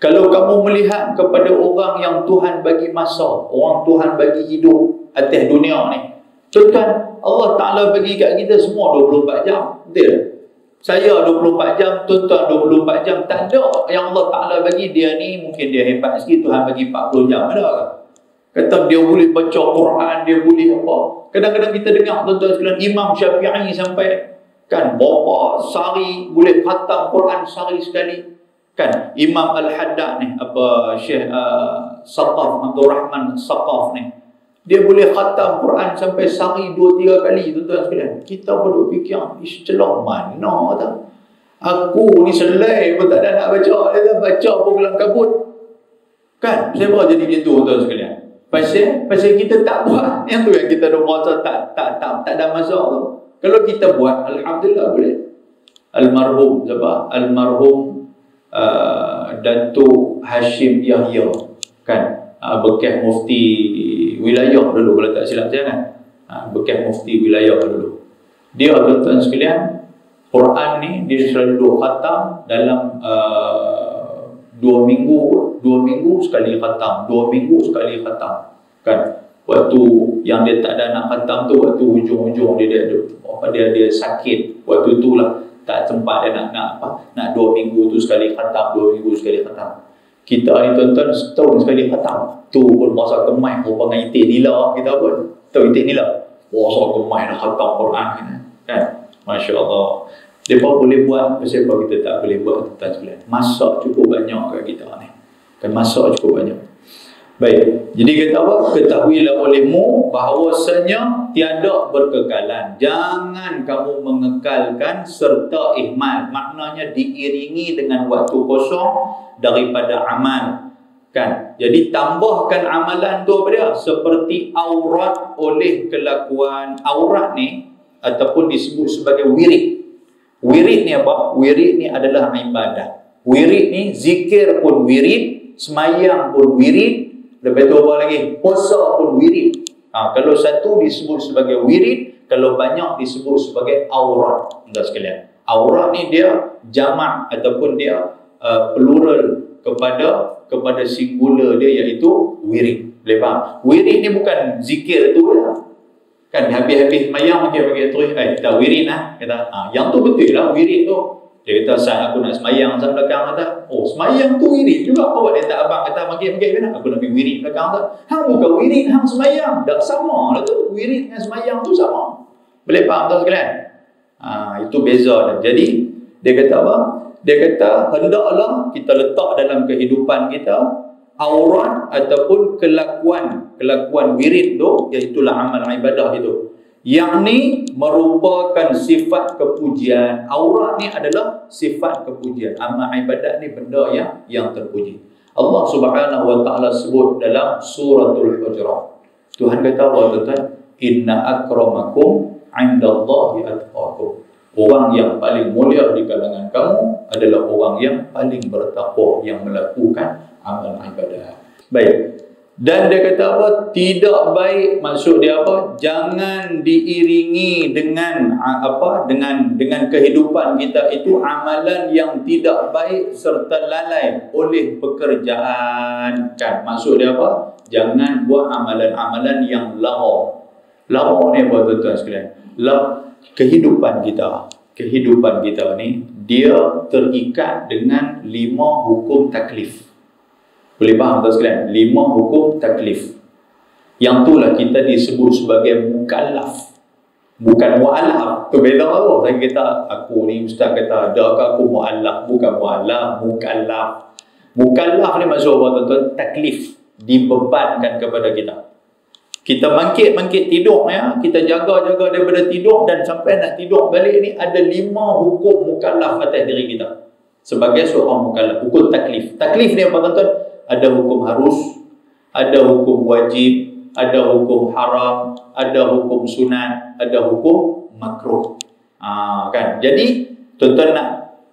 Kalau kamu melihat kepada orang yang Tuhan bagi masa, orang Tuhan bagi hidup atas dunia ni, tuan-tuan, Allah Ta'ala bagi kat kita semua 24 jam. Betul? Saya 24 jam, tuan-tuan 24 jam. Tak ada yang Allah Ta'ala bagi dia ni, mungkin dia hebat sikit, Tuhan bagi 40 jam. Ada tak? Kata dia boleh baca Quran, dia boleh apa. Kadang-kadang kita dengar, tuan-tuan sekalian, Imam Syafi'i sampai, kan, berapa sehari boleh khatam Quran sehari sekali. Kan, Imam Al-Haddad ni, Syekh Saqaf, Abdul Rahman Saqaf ni, dia boleh khatam Quran sampai sehari 2-3 kali, tuan-tuan sekalian. Kita perlu fikir, celah mana tak? Aku ni selai pun tak ada nak baca. Dia baca pun kelam kabut. Kan? Siapa jadi macam tu, tuan-tuan sekalian? Pasal kita tak buat. Yang tu yang kita dah rasa tak ada masalah tu. Kalau kita buat, Alhamdulillah boleh. almarhum siapa? Almarhum Datuk Hashim Yahya, kan, bekas mufti wilayah dulu kalau tak silap saya, kan, bekas mufti wilayah dulu. Dia, tuan-tuan sekalian, Quran ni dia selalu khatam dalam 2 minggu sekali khatam, 2 minggu sekali khatam, kan. Waktu yang dia tak ada nak khatam tu, waktu hujung-hujung dia sakit, waktu itulah tak sempat dia nak 2 minggu tu sekali khatam, 2 minggu sekali khatam. Kita ni tuan-tuan setahun sekali khatam. Tu pun masa kemai hubungan itik nila kita pun. Tahu itik nila? Masa kemai nak khatam Quran kita, kan. Masya-Allah. Depa boleh buat, siapa kita tak boleh buat, tuan-tuan sekalian. Masak cukup banyak kat kita ni. Kan masak cukup banyak. Baik, jadi kata apa? Ketahuilah olehmu bahawasanya tiada berkekalan. Jangan kamu mengekalkan serta ihmal. Maknanya diiringi dengan waktu kosong daripada amal, kan. Jadi tambahkan amalan tu apa dia? Seperti aurat oleh kelakuan. Aurat ni ataupun disebut sebagai wirid. Wirid ni apa? Wirid ni adalah ibadah. Wirid ni zikir pun wirid, semayang pun wirid, lepas tu apa lagi? Puasa pun wirid. Kalau satu disebut sebagai wirid, kalau banyak disebut sebagai aurat. Tuan sekalian, aurat ni dia jamak ataupun dia plural kepada singular dia, iaitu wirid. Boleh faham? Wirid ni bukan zikir tu lah, kan. Habis-habis mayang bagi terus tak wirid lah kata. Yang tu betul lah wirid tu. Dia kata, "Sat, aku nak semayang." Sat belakang kata, "Oh, semayang tu wirid juga." Awak dia tak abang kata bagi kan, "Aku nak pergi wirid belakang." Kata, "Hang bukan wirid, hang semayang." Tak sama lah tu. Wirid dengan semayang tu sama. Boleh faham tuan sekalian? Itu beza dah. Jadi dia kata apa? Dia kata hendaklah kita letak dalam kehidupan kita aurat ataupun kelakuan wirid tu, iaitulah amal ibadah itu, yang ni merupakan sifat kepujian. Aurat ni adalah sifat kepujian. Amal ibadat ni benda yang terpuji. Allah Subhanahu wa taala sebut dalam suratul Hujurat. Tuhan kata apa, tuan-tuan? Inna akramakum 'indallahi atqakum. Orang yang paling mulia di kalangan kamu adalah orang yang paling bertakwa, yang melakukan amal ibadah. Baik. Dan dia kata apa? Tidak baik, maksud dia apa? Jangan diiringi dengan dengan kehidupan kita itu amalan yang tidak baik serta lalai oleh pekerjaan, kan. Maksud dia apa? Jangan buat amalan-amalan yang lara. Lara ni apa, tuan-tuan sekalian? Kehidupan kita ni dia terikat dengan 5 hukum taklif. Boleh faham tuan sekalian? 5 hukum taklif. Yang itulah kita disebut sebagai mukallaf. Bukan mu'allaf. Tu beza tu. Saya kata, aku ni ustaz kata, adakah aku mu'allaf? Bukan mu'allaf, mukallaf. Mukallaf ni maksud apa, tuan-tuan? Taklif. Dibebankan kepada kita. Kita bangkit tidur ya, kita jaga-jaga daripada tidur dan sampai nak tidur balik ni ada 5 hukum mukallaf atas diri kita. Sebagai seorang mukallaf, hukum taklif. Taklif ni apa, tuan-tuan? Ada hukum harus, ada hukum wajib, ada hukum haram, ada hukum sunat, ada hukum makruh. Kan? Jadi tuan-tuan nak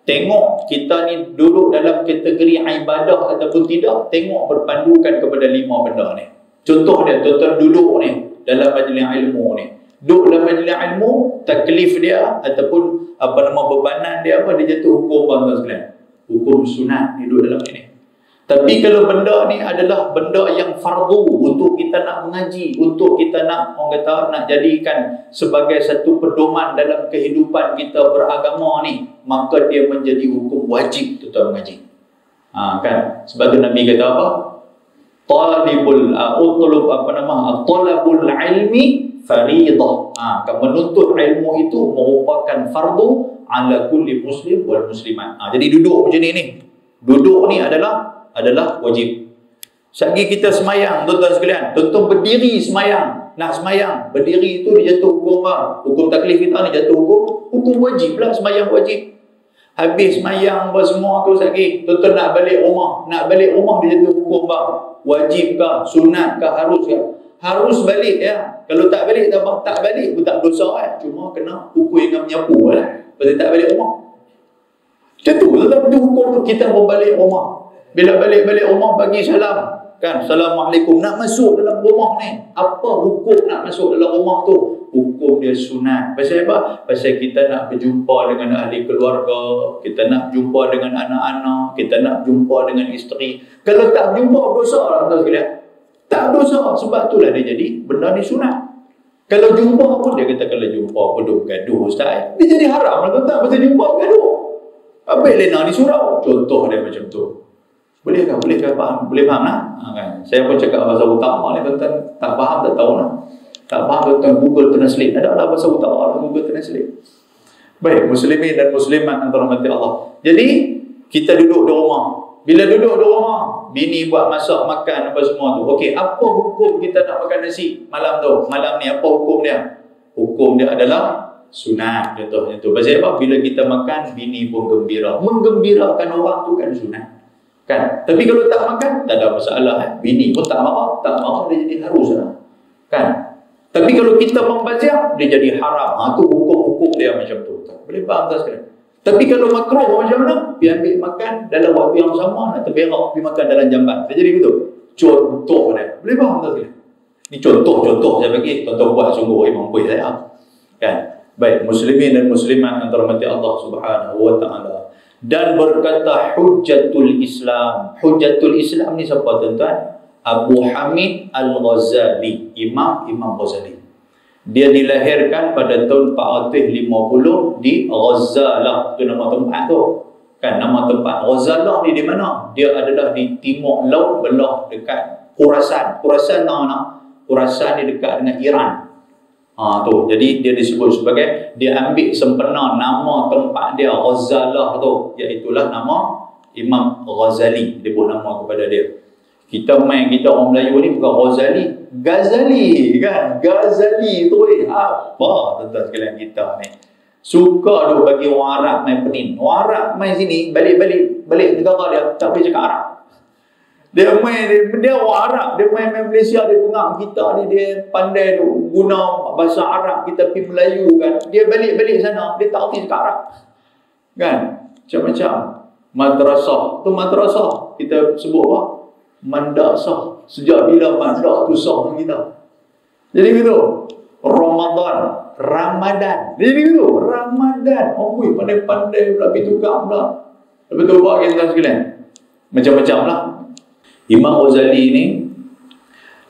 tengok kita ni duduk dalam kategori ibadah ataupun tidak, tengok berpandukan kepada 5 benda ni. Contoh dia, tuan-tuan duduk ni dalam majlis ilmu ni. Duduk dalam majlis ilmu, taklif dia ataupun bebanan dia dia jatuh hukum, tuan-tuan sekalian. Hukum sunat ni duduk dalam ini. Tapi kalau benda ni adalah benda yang fardu untuk kita nak mengaji, untuk kita nak, orang kata, nak jadikan sebagai satu pedoman dalam kehidupan kita beragama ni, maka dia menjadi hukum wajib tuan-tuan mengaji. Kan? Sebab tu Nabi kata apa? Talabul ilmi faridah. Menuntut ilmu itu merupakan fardu ala kulli muslim wal muslimat. Jadi duduk macam ni. Duduk ni adalah wajib. Sagi kita semayang, tuan-tuan sekalian, tuan-tuan berdiri semayang, nak semayang, berdiri itu dia jatuh hukum apa? Hukum taklif kita ni jatuh hukum wajib lah, semayang wajib. Habis semayang apa semua tu sagi, tuan-tuan nak balik rumah dia jatuh hukum apa? Wajib kah, sunat kah, harus kah? Harus balik ya. Kalau tak balik tak balik pun tak dosa cuma kena pukul dengan menyapu lah. Pasal tak balik rumah. Macam tu, dalam tu hukum tu kita berbalik rumah. Bila balik-balik rumah bagi salam, kan, Assalamualaikum, nak masuk dalam rumah ni. Apa hukum nak masuk dalam rumah tu? Hukum dia sunat. Pasal apa? Pasal kita nak berjumpa dengan ahli keluarga, kita nak jumpa dengan anak-anak, kita nak jumpa dengan isteri. Kalau tak berjumpa, berdosa lah tuan sekalian. Tak berdosa. Sebab itulah dia jadi benda ni sunat. Kalau jumpa pun dia kata kalau jumpa peduk gaduh Ustaz, dia jadi haram lah tuan-tuan. Pasal jumpa gaduh. Apa lena di surau? Contoh dia macam tu. Boleh ke? Boleh ke? Faham? Boleh faham lah? Kan? Saya pun cakap bahasa utama ni tuan-tuan. Tak faham, tak tahu lah. Tak faham tuan-tuan, Google Translate. Ada lah bahasa utama lah, Google Translate. Baik, muslimin dan muslimat yang dirahmati Allah. Jadi, kita duduk di rumah. Bila duduk di rumah, bini buat masak, makan apa semua tu. Okey, apa hukum kita nak makan nasi malam tu? Malam ni apa hukum dia? Hukum dia adalah sunat, contohnya tu. Pasal apa? Bila kita makan, bini pun gembira. Menggembirakan orang tu kan sunat. Kan? Tapi kalau tak makan, tak ada masalah. Bini pun tak marah. Tak marah, dia jadi harus lah. Kan? Tapi kalau kita membazir, dia jadi haram. Tu hukum-hukum dia macam tu. Boleh faham tak sekali? Tapi kalau makruh macam mana? Pergi ambil makan dalam waktu yang sama, nak terberak, pergi makan dalam jamban. Dia jadi begitu. Contoh dia. Boleh faham tak sekali? Ini contoh-contoh saya bagi. Contoh buat sungguh mampu saya. Kan? Baik, muslimin dan muslimat yang dirahmati Allah Subhanahu wa taala. Dan berkata Hujjatul Islam. Hujjatul Islam ni siapa tuan-tuan? Abu Hamid Al-Ghazali, Imam Ghazali. Dia dilahirkan pada tahun 450 di Ghazalah. Itu nama tempat tu. Kan, nama tempat Ghazalah ni di mana? Dia adalah di timur laut belah dekat Khurasan. Khurasan tahu tak? Khurasan ni dekat dengan Iran. Tu. Jadi dia disebut sebagai, dia ambil sempena nama tempat dia Ghazalah tu, iaitulah nama Imam Ghazali. Dia buat nama kepada dia. Kita kita orang Melayu ni bukan Ghazali, Ghazali kan. Ghazali tu apa tuan-tuan sekalian kita ni? Suka duk bagi orang Arab main penin. Orang Arab main sini, balik negara dia tak boleh cakap Arab. Dia orang Arab, dia main Malaysia, dia dengar kita ni, dia pandai tu guna bahasa Arab, kita pergi Melayu kan. Dia balik sana, dia tak erti cakap Arab. Kan? Macam-macam. Madrasah. Tu madrasah. Kita sebut apa? Mandasah. Sejak bila mandah tu sah kita. Jadi gitu. Ramadan. Jadi gitu. Ramadan. Oh, pandai-pandai pula pergi tukar pula. Lepas tu buat kita sekalian. Macam-macam lah. Imam Ghazali ni,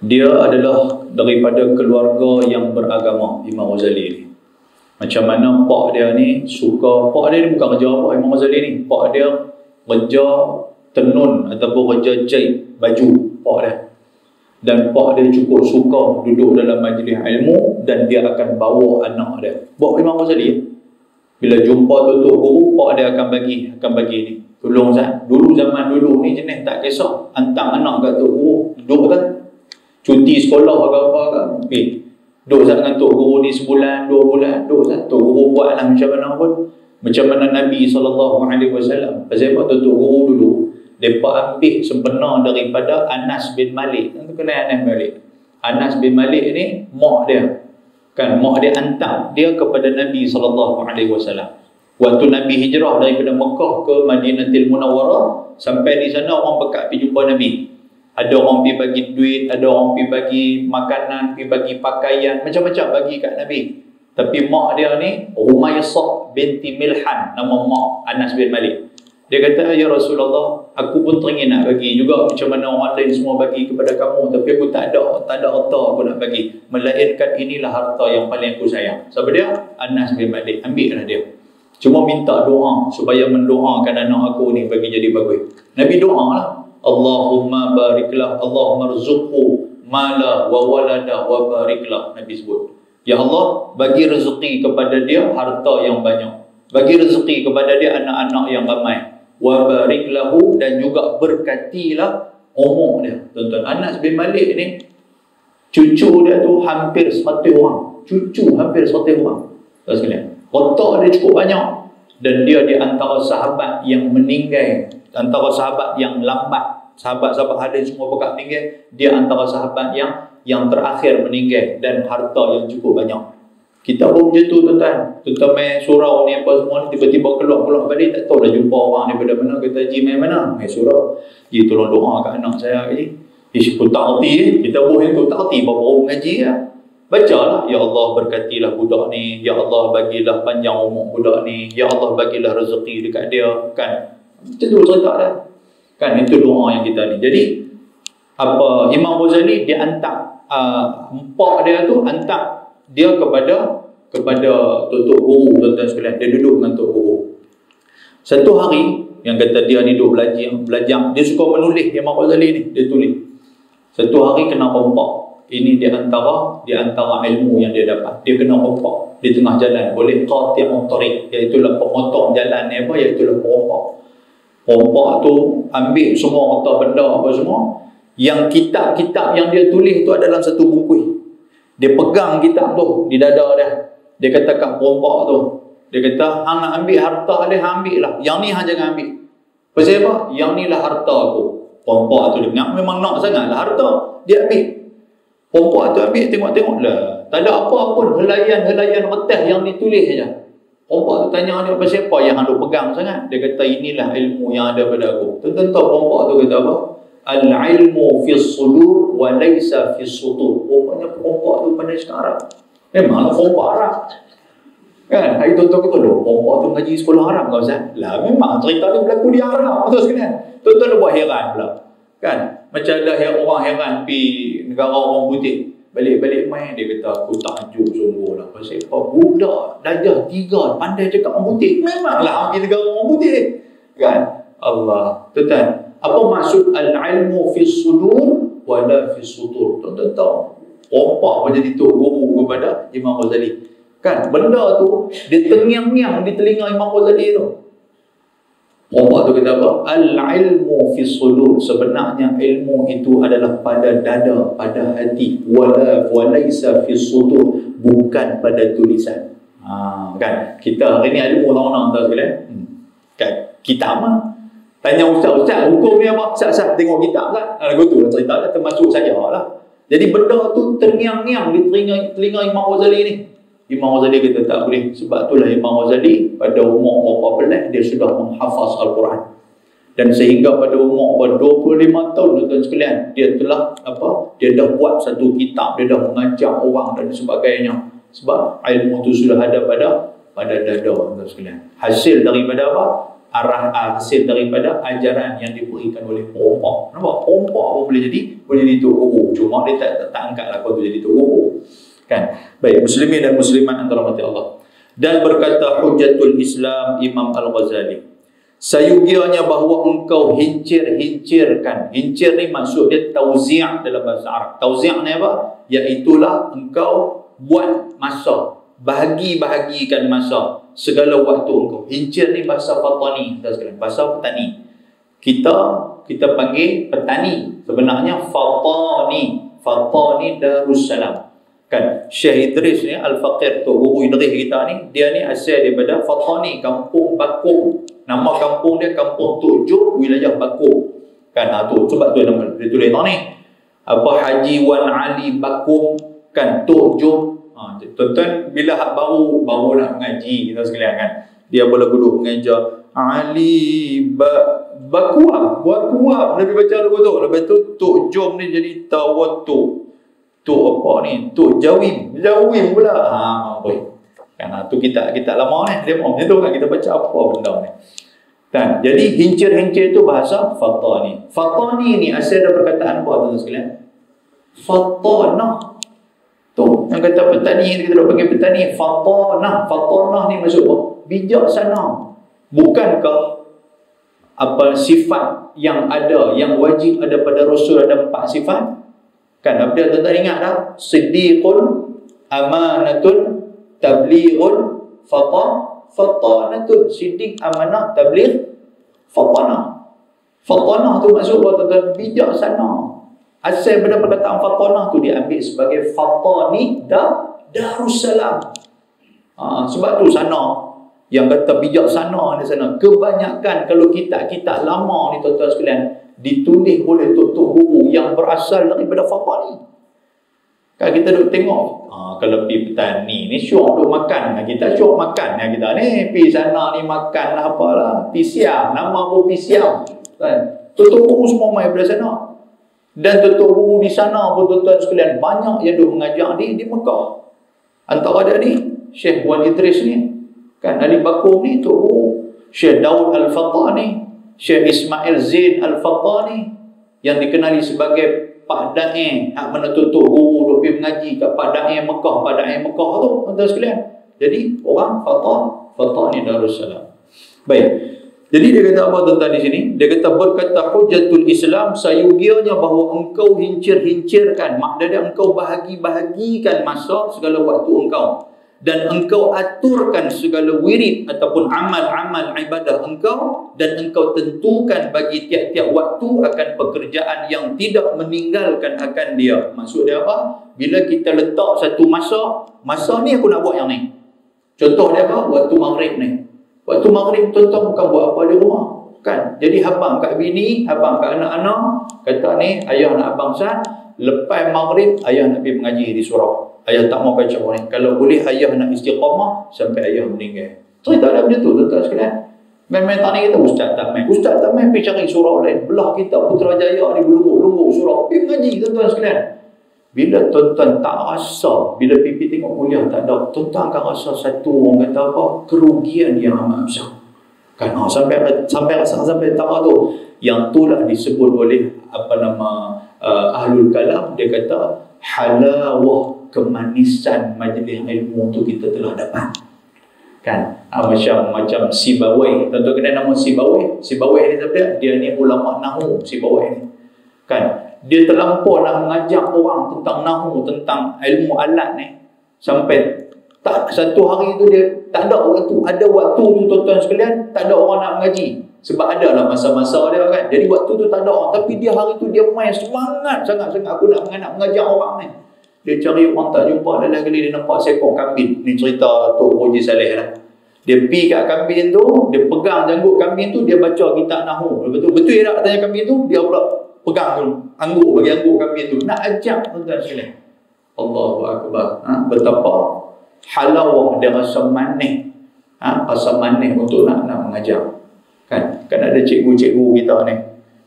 dia adalah daripada keluarga yang beragama. Imam Ghazali ni, macam mana pak dia ni suka, pak dia ni bukan kerja apa Imam Ghazali ni, pak dia kerja tenun ataupun kerja jahit baju pak dia. Dan pak dia cukup suka duduk dalam majlis ilmu, dan dia akan bawa anak dia. Bawa Imam Ghazali, bila jumpa tutup guru, pak dia akan bagi ni, tolong Zat, dulu zaman dulu ni jenis tak kisah, hantar anak kat Tok Guru, duduk kan, cuti sekolah ke apa ke, duduk Zat dengan Tok Guru ni sebulan, 2 bulan, duduk Zat, Tok Guru buatlah macam mana pun. Macam mana Nabi SAW. Pasal apa Tok Guru dulu, mereka ambil sempena daripada Anas bin Malik. Tentu kenal Anas bin Malik. Anas bin Malik ni, mak dia, kan, mak dia hantar dia kepada Nabi SAW. Waktu Nabi hijrah daripada Mekah ke Madinatul Munawwarah, sampai di sana orang pekat pergi jumpa Nabi. Ada orang pergi bagi duit, ada orang pergi bagi makanan, pergi bagi pakaian, macam-macam bagi kat Nabi. Tapi mak dia ni, Umayyah binti Milhan, nama mak Anas bin Malik. Dia kata, ya Rasulullah, aku pun teringin nak bagi juga macam mana orang lain semua bagi kepada kamu, tapi aku tak ada harta aku nak bagi. Melainkan inilah harta yang paling aku sayang. Siapa dia? Anas bin Malik. Ambillah dia. Cuma minta doa supaya mendoakan anak aku ni bagi jadi bagus. Nabi doa lah. Allahumma bariklah, Allahumma rzuqhu mala wa walada wa bariklah. Nabi sebut, ya Allah, bagi rezeki kepada dia harta yang banyak, bagi rezeki kepada dia anak-anak yang ramai, wa bariklahu, dan juga berkatilah umur dia. Tuan-tuan, Anas bin Malik ni, cucu dia tu hampir 100 orang. Cucu hampir 100 orang. Tuan sekalian, otak dia cukup banyak, dan dia di antara sahabat yang meninggal, antara sahabat yang lambat. Sahabat-sahabat hadis semua bekas meninggal, dia antara sahabat yang terakhir meninggal, dan harta yang cukup banyak. Kita pun macam tu tuan-tuan. Tuan-tuan main surau ni apa semua ni, tiba-tiba keluar balik, tak tahu dah jumpa orang daripada mana, kata Haji main mana? Main surau. Haji tolong doa kat anak saya Haji. Ish pun tak erti kita buat yang tu tak erti berapa orang ngaji lah. Bacalah, Ya Allah berkatilah budak ni, Ya Allah bagilah panjang umur budak ni, Ya Allah bagilah rezeki dekat dia, kan? Macam tu cerita dah. Kan itu doa yang kita ni. Jadi apa Imam Ghazali dia hantar empak dia tu hantar dia kepada tok guru tuan-tuan sekalian. Dia duduk dengan tok guru. Satu hari yang kata dia ni duduk belajar, dia suka menulis Imam Ghazali ni, dia tulis. Satu hari kena rompak. Ini di antara ilmu yang dia dapat. Dia kena rompak di tengah jalan oleh qati'ut tariq, iaitu pemotong jalan ni apa, iaitu rompak. Rompak tu ambil semua harta benda apa semua. Yang kitab-kitab yang dia tulis tu adalah satu buku. Dia pegang kitab tu di dada dia. Dia kata kat rompak tu, dia kata, hang nak ambil harta dia, hang ambil lah. Yang ni hang jangan ambil. Pasal apa? Yang ni lah harta aku. Rompak tu dia memang nak sangat lah harta. Dia ambil. Rompak tu ambil, tengok-tengok lah. Tak ada apa pun helaian retas yang ditulis saja. Rompak tu tanya dia, pasal apa yang hang pegang sangat? Dia kata, inilah ilmu yang ada pada aku. Tuan-tuan tahu rompak tu kata apa? Al-ilmu fi sudur wa laysa fi sutur. Rupanya rompak tu pandai cakap Arab. Memanglah rompak Arab. Kan? Hari tuan-tuan kata, rompak tu ngaji sekolah Arab kau Ustaz? Lah memang cerita ni berlaku di Arab. Betul sekalian. Tuan-tuan buat heran pula. Kan? Macam ada orang heran pergi negara orang putih. Balik-balik main, dia kata, aku takjub sungguh lah. Pasal apa? Budak darjah 3 pandai cakap orang putih. Memanglah pergi negara orang putih. Kan? Allah. Tuan-tuan, apa maksud al-ilmu fi sudur wala fi sutur? Tuan-tuan tahu? Rompak apa jadi tok guru kepada Imam Ghazali. Kan? Benda tu, dia tengiang-ngiang di telinga Imam Ghazali tu. Rompak tu kata apa? Al-ilmu fi sudur. Sebenarnya ilmu itu adalah pada dada, pada hati. Walaysa fi sudur. Bukan pada tulisan. Kan? Kita hari ni ilmu orang-orang tahu sekalian. Kan? Kitab mah. Tanya ustaz, hukum ni apa? Ustaz, tengok kitab kan? Lagu tu lah cerita lah, termasuk saya lah. Jadi benda tu terngiang-ngiang di telinga Imam Ghazali ni. Imam Ghazali kata tak boleh. Sebab itulah Imam Ghazali pada umur berapa belas dia sudah menghafaz Al-Quran. Dan sehingga pada umur 25 tahun tuan-tuan sekalian, dia telah dia dah buat satu kitab, dia dah mengajar orang dan sebagainya. Sebab ilmu tu sudah ada pada dada tuan-tuan sekalian. Hasil daripada apa? Hasil daripada ajaran yang diberikan oleh perompak. Nampak? Perompak pun boleh jadi tok guru. Cuma dia tak angkat kau tu jadi tok guru. Kan? Baik, muslimin dan muslimat antara mati Allah. Dan berkata Hujjatul Islam Imam Al-Ghazali, sayugianya bahawa engkau hincir-hincirkan. Hincir ni maksud dia tauzi' dalam bahasa Arab. Tauzi' ni apa? Iaitulah engkau buat masa, bahagi-bahagikan masa, segala waktu engkau. Hincir ni bahasa fatani, bahasa petani. Kita panggil petani. Sebenarnya fatani Darussalam. Kan? Syekh Idris ni Al-Faqir tu, guru Idris kita ni, dia ni asal daripada Fatani, kampung Bakung. Nama kampung dia Kampung Tok Jom, wilayah Bakung. Kan? Tu sebab tu nama dia tulis ni. Haji Wan Ali Bakung, kan, Tok Jom. Tuan-tuan bila baru nak mengaji kita sekalian kan, dia boleh duduk mengajar Ali Bakuam, Nabi baca lagu tu. Lepas tu Tok Jom ni jadi Tawatuk. Tok apa ni? Tok Jawim pula. Kan tu kita lama ni dia mau tu kan kita baca apa benda ni. Kan? Jadi hincir-hincir tu bahasa fatani. Fatani ni asal dari perkataan apa tuan-tuan sekalian? Fatanah. Tu yang kata petani, kita dah panggil petani fatanah. Fatanah ni maksud apa? Bijaksana. Bukankah sifat yang ada, yang wajib ada pada Rasul ada 4 sifat? Kan apa dia tuan-tuan ingat dah? Siddiqun, amanatun, tablighun, fatanatun. Siddiq, amanah, tabligh, fatanah. Fatanah tu maksud apa tuan-tuan? Bijaksana. Asal pada perkataan fatanah tu diambil sebagai fatani Darussalam. Sebab tu sana yang kata bijaksana di sana. Kebanyakan kalau kitab-kitab lama ni tuan-tuan sekalian ditulis oleh tok-tok guru yang berasal daripada Fatani. Kan kita duk tengok, kalau pergi petani ni syok duk makan. Kita syok makan kita ni, pergi sana ni makan lah apalah. Pergi siam, nama pun pergi siam. Kan? Tutup guru semua main pada sana. Dan tutup guru di sana pun tuan-tuan sekalian, banyak yang duk mengajar di Mekah. Antara dia ni, Syekh Wan Idris ni. Kan, Ali Bakum ni, Tok Guru. Syekh Daud Al-Fattah ni. Syekh Ismail Zain Al-Fattah ni. Yang dikenali sebagai Pak Da'i, hak mana tutup guru duk pergi mengaji kat Pak Da'i Mekah, Pak Da'i Mekah tu, tuan-tuan sekalian. Jadi orang Fattah ni Darussalam. Baik. Jadi dia kata apa tuan-tuan di sini? Dia kata berkata Hujjatul Islam, sayugianya bahawa engkau hincir-hincirkan, maknanya engkau bahagi-bahagikan masa segala waktu engkau, dan engkau aturkan segala wirid ataupun amal-amal ibadah engkau, dan engkau tentukan bagi tiap-tiap waktu akan pekerjaan yang tidak meninggalkan akan dia. Maksud dia apa? Bila kita letak satu masa ni aku nak buat yang ni. Contoh dia apa? Waktu maghrib ni. Waktu maghrib tuan-tuan bukan buat apa di rumah. Kan? Jadi abang kat bini, abang kat anak-anak, kata ni, ayah nak abang Sat, lepas maghrib, ayah nak pergi mengaji di surau. Ayah tak mau kacau ni. Kalau boleh ayah nak istiqamah sampai ayah meninggal. Cerita ada macam tu tuan-tuan sekalian. Main-main tanya kita, Ustaz tak main. Ustaz tak main, pergi cari surau lain. Belah kita Putrajaya ni berlunguk-lunguk surau. Pergi mengaji tuan-tuan sekalian. Bila tuan-tuan tak rasa, bila pipi tengok kuliah tak ada, tuan-tuan akan rasa satu orang kata apa? Kerugian yang amat besar. Kan? Sampai tak tu. Yang tu lah disebut oleh Ahlul Kalam. Dia kata halawah, kemanisan majlis ilmu tu kita telah dapat. Kan? Macam Sibawai. Tuan-tuan kenal nama Sibawai? Sibawai ni siapa? Dia ni ulama Nahu, Sibawai ni. Kan? Dia terlampau nak mengajak orang tentang Nahu, tentang ilmu alat ni. Sampai tak satu hari tu dia tak ada waktu. Ada waktu tu tuan-tuan sekalian, tak ada orang nak mengaji. Sebab ada lah masa-masa dia kan. Jadi waktu tu tak ada orang. Tapi dia hari tu dia main semangat sangat-sangat. Aku nak mengajak orang ni. Dia cari orang tak jumpa. Dalam kali dia nampak seekor kambing. Ni cerita Tok Haji Saleh lah. Dia pergi kat kambing tu, dia pegang janggut kambing tu, dia baca kitab Nahu. Betul ya tak tanya kambing tu? Dia pula pegang tu, bagi anggur kambing tu. Nak ajak tuan-tuan sekalian. Allahu Akbar. Betapa halawah dia rasa manis. Rasa manis untuk nak mengajar. Kan ada cikgu-cikgu kita ni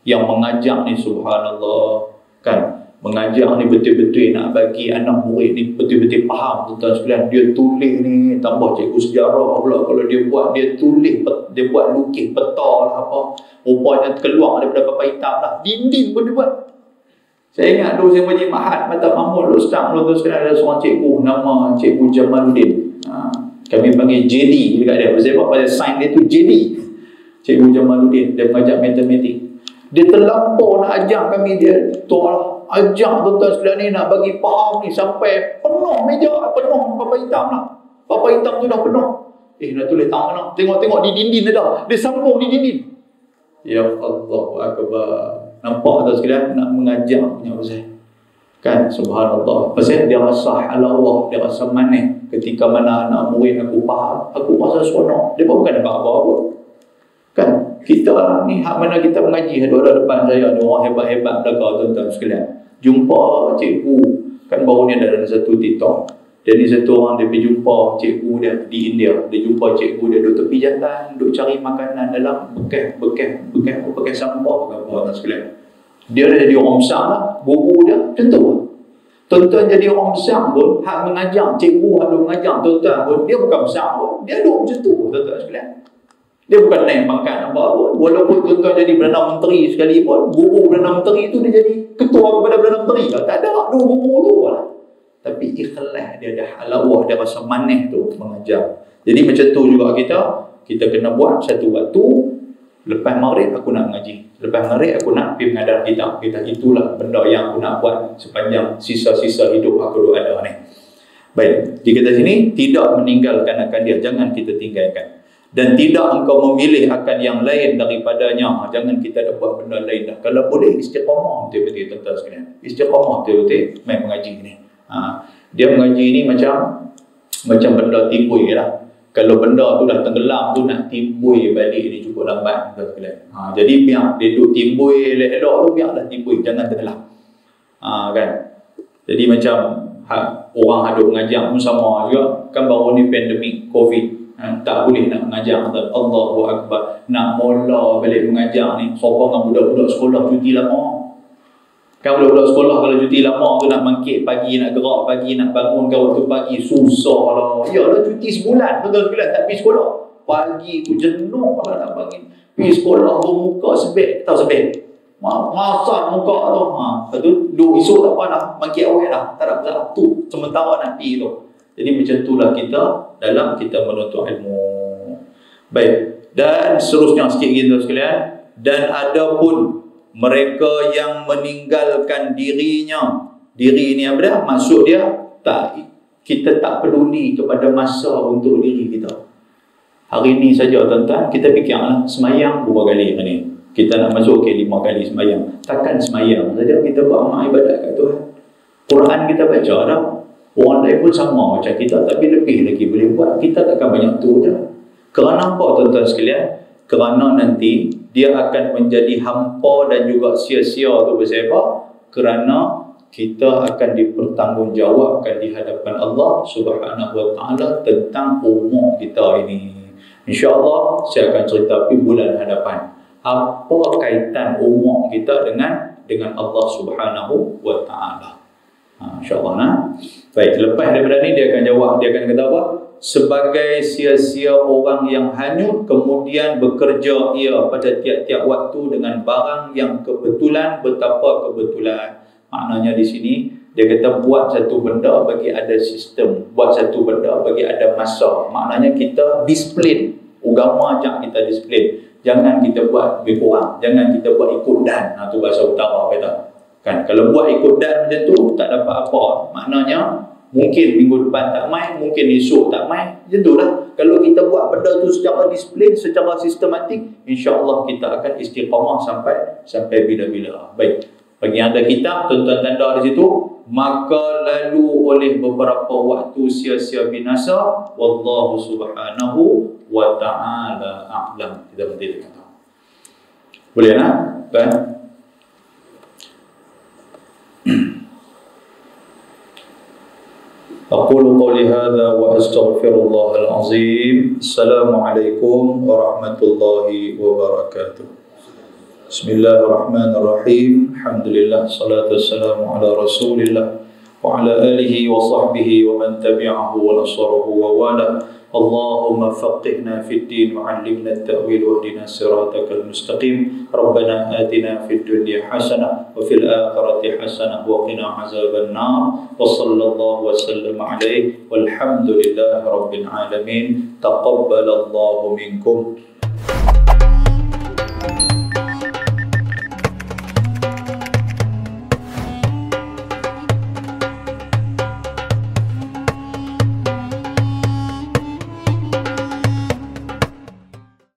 yang mengajar ni, subhanallah. Kan mengajar ni betul-betul nak bagi anak murid ni betul-betul faham tuan-tuan sekalian. Dia tulis ni, tambah cikgu sejarah pula. Kalau dia buat, dia tulis, dia buat lukis peta lah apa, rupanya keluar daripada papan hitam lah. Dinding pun dia buat. Saya ingat dulu saya pergi Mahat Mata Mahmud Ustaz, tuan-tuan sekalian, ada seorang cikgu nama Cikgu Jamaluddin. Kami panggil JD dekat dia. Sebab pada sign dia tu JD. Cikgu Jamaluddin, dia mengajar matematik. Dia terlampau nak ajak kami, dia tolak ajak tuan-tuan sekalian ni nak bagi faham ni sampai penuh meja, penuh papan hitam lah. Papan hitam tu dah penuh. Nak tulis tak mana? Tengok di dinding dah. Dia sambung di dinding. Ya Allahu Akbar. Nampak tuan sekalian nak mengajar punya pasal. Kan subhanallah. Pasal dia rasa halawah, dia rasa manis. Ketika mana anak murid aku faham, aku rasa seronok. Dia bukan dapat apa-apa. Kan kita ni hak mana kita mengaji, ada depan saya ada orang hebat-hebat belakang tuan-tuan sekalian. Jumpa cikgu, kan baru ni ada satu TikTok. Jadi satu orang dia pergi jumpa cikgu dia di India. Dia jumpa cikgu dia duduk tepi jalan, duduk cari makanan dalam bekas sampah tuan-tuan sekalian. Dia dah jadi orang besar lah, guru dia macam tu. Tuan-tuan jadi orang besar pun, hak mengajar cikgu, hak mengajar tuan-tuan pun, dia bukan besar pun, dia duduk macam tu tuan-tuan sekalian. Dia bukan naik pangkat apa pun. Walaupun tuan-tuan jadi Perdana Menteri sekali pun, guru Perdana Menteri tu dia jadi ketua kepada Perdana Menteri. Tak ada dua guru tu lah. Tapi ikhlas dia ada halawah, dia rasa manis tu mengajar. Jadi macam tu juga kita kena buat satu waktu. Lepas maghrib aku nak mengaji. Lepas maghrib aku nak pergi mengadar kitab. Itulah benda yang aku nak buat sepanjang sisa-sisa hidup aku ada ni. Baik, di kata sini tidak meninggalkan akan dia, jangan kita tinggalkan. Dan tidak engkau memilih akan yang lain daripadanya. Jangan kita ada buat benda lain dah. Kalau boleh istiqamah betul-betul tuan-tuan sekalian. Istiqamah betul-betul main mengaji ni. Dia mengaji ni macam benda timbul lah. Kalau benda tu dah tenggelam tu nak timbul balik ni cukup lambat tuan sekalian. Jadi biar dia duduk timbul elok-elok tu, biarlah timbul, jangan tenggelam. Kan. Jadi macam orang hadut mengajar pun sama juga. Kan baru ni pandemik COVID, tak boleh nak mengajar. Allahu Akbar, nak mula balik mengajar ni sokongan budak-budak sekolah cuti lama. Kan budak-budak sekolah kalau cuti lama tu nak bangkit pagi, nak gerak pagi, nak bangunkan waktu pagi susah lah. Yalah cuti sebulan, betul sebulan tak pergi sekolah. Pagi tu jenuh kalau nak bangun. Pergi sekolah bermuka sebeg, tahu sebeg? Masak muka tu. Lepas tu duduk esok tak apa dah, bangkit awal dah. Tak ada masalah tu, sementara nak pergi tu. Jadi macam itulah kita dalam kita menuntut ilmu. Baik, dan seterusnya sikit kita sekalian. Dan ada pun mereka yang meninggalkan dirinya. Diri ni apa dia? Maksud dia kita tak peduli kepada masa untuk diri kita. Hari ni saja tuan-tuan, kita fikirlah semayang berapa kali hari ni. Kita nak masuk 5 kali semayang. Takkan semayang saja kita buat amal ibadat kat Tuhan. Quran kita baca dah. Orang lain pun sama macam kita, tapi lebih lagi boleh buat. Kita takkan banyak tu je. Kerana apa tuan-tuan sekalian? Kerana nanti dia akan menjadi hampa dan juga sia-sia tu bersebab kerana kita akan dipertanggungjawabkan di hadapan Allah Subhanahu Wa Taala tentang umur kita ini. InsyaAllah saya akan cerita di bulan hadapan apa kaitan umur kita dengan Allah Subhanahu Wa Taala. InsyaAllah nah. Baik, lepas daripada ni dia akan jawab, dia akan kata apa? Sebagai sia-sia orang yang hanyut kemudian bekerja ia pada tiap-tiap waktu dengan barang yang kebetulan, betapa kebetulan. Maknanya di sini dia kata buat satu benda bagi ada sistem, buat satu benda bagi ada masa. Maknanya kita disiplin. Agama jangan kita disiplin. Jangan kita buat lebih kurang, jangan kita buat ikut dan. Itu bahasa utara kata. Kan kalau buat ikut dan macam tu tak dapat apa. Maknanya mungkin minggu depan tak main, mungkin esok tak main. Macam tu lah. Kalau kita buat benda tu secara disiplin, secara sistematik, insya-Allah kita akan istiqamah sampai bila-bila. Baik. Bagi yang ada kitab, tuan-tuan tanda di situ, maka lalu oleh beberapa waktu sia-sia binasa, wallahu subhanahu wa ta'ala a'lam. Kita berhenti dekat tu. Boleh nak? Baik. أقول قولي هذا وأستغفر الله العظيم. السلام عليكم ورحمة الله وبركاته. بسم الله الرحمن الرحيم. الحمد لله والصلاة والسلام على رسول الله وعلى آله وصحبه ومن تبعه ونصره ووالاه. اللهم فقهنا في الدين وعلمنا التأويل واهدنا صراطك المستقيم. ربنا آتنا في الدنيا حسنة وفي الآخرة حسنة وقنا عذاب النار. وصلى الله وسلم عليه والحمد لله رب العالمين. تقبل الله منكم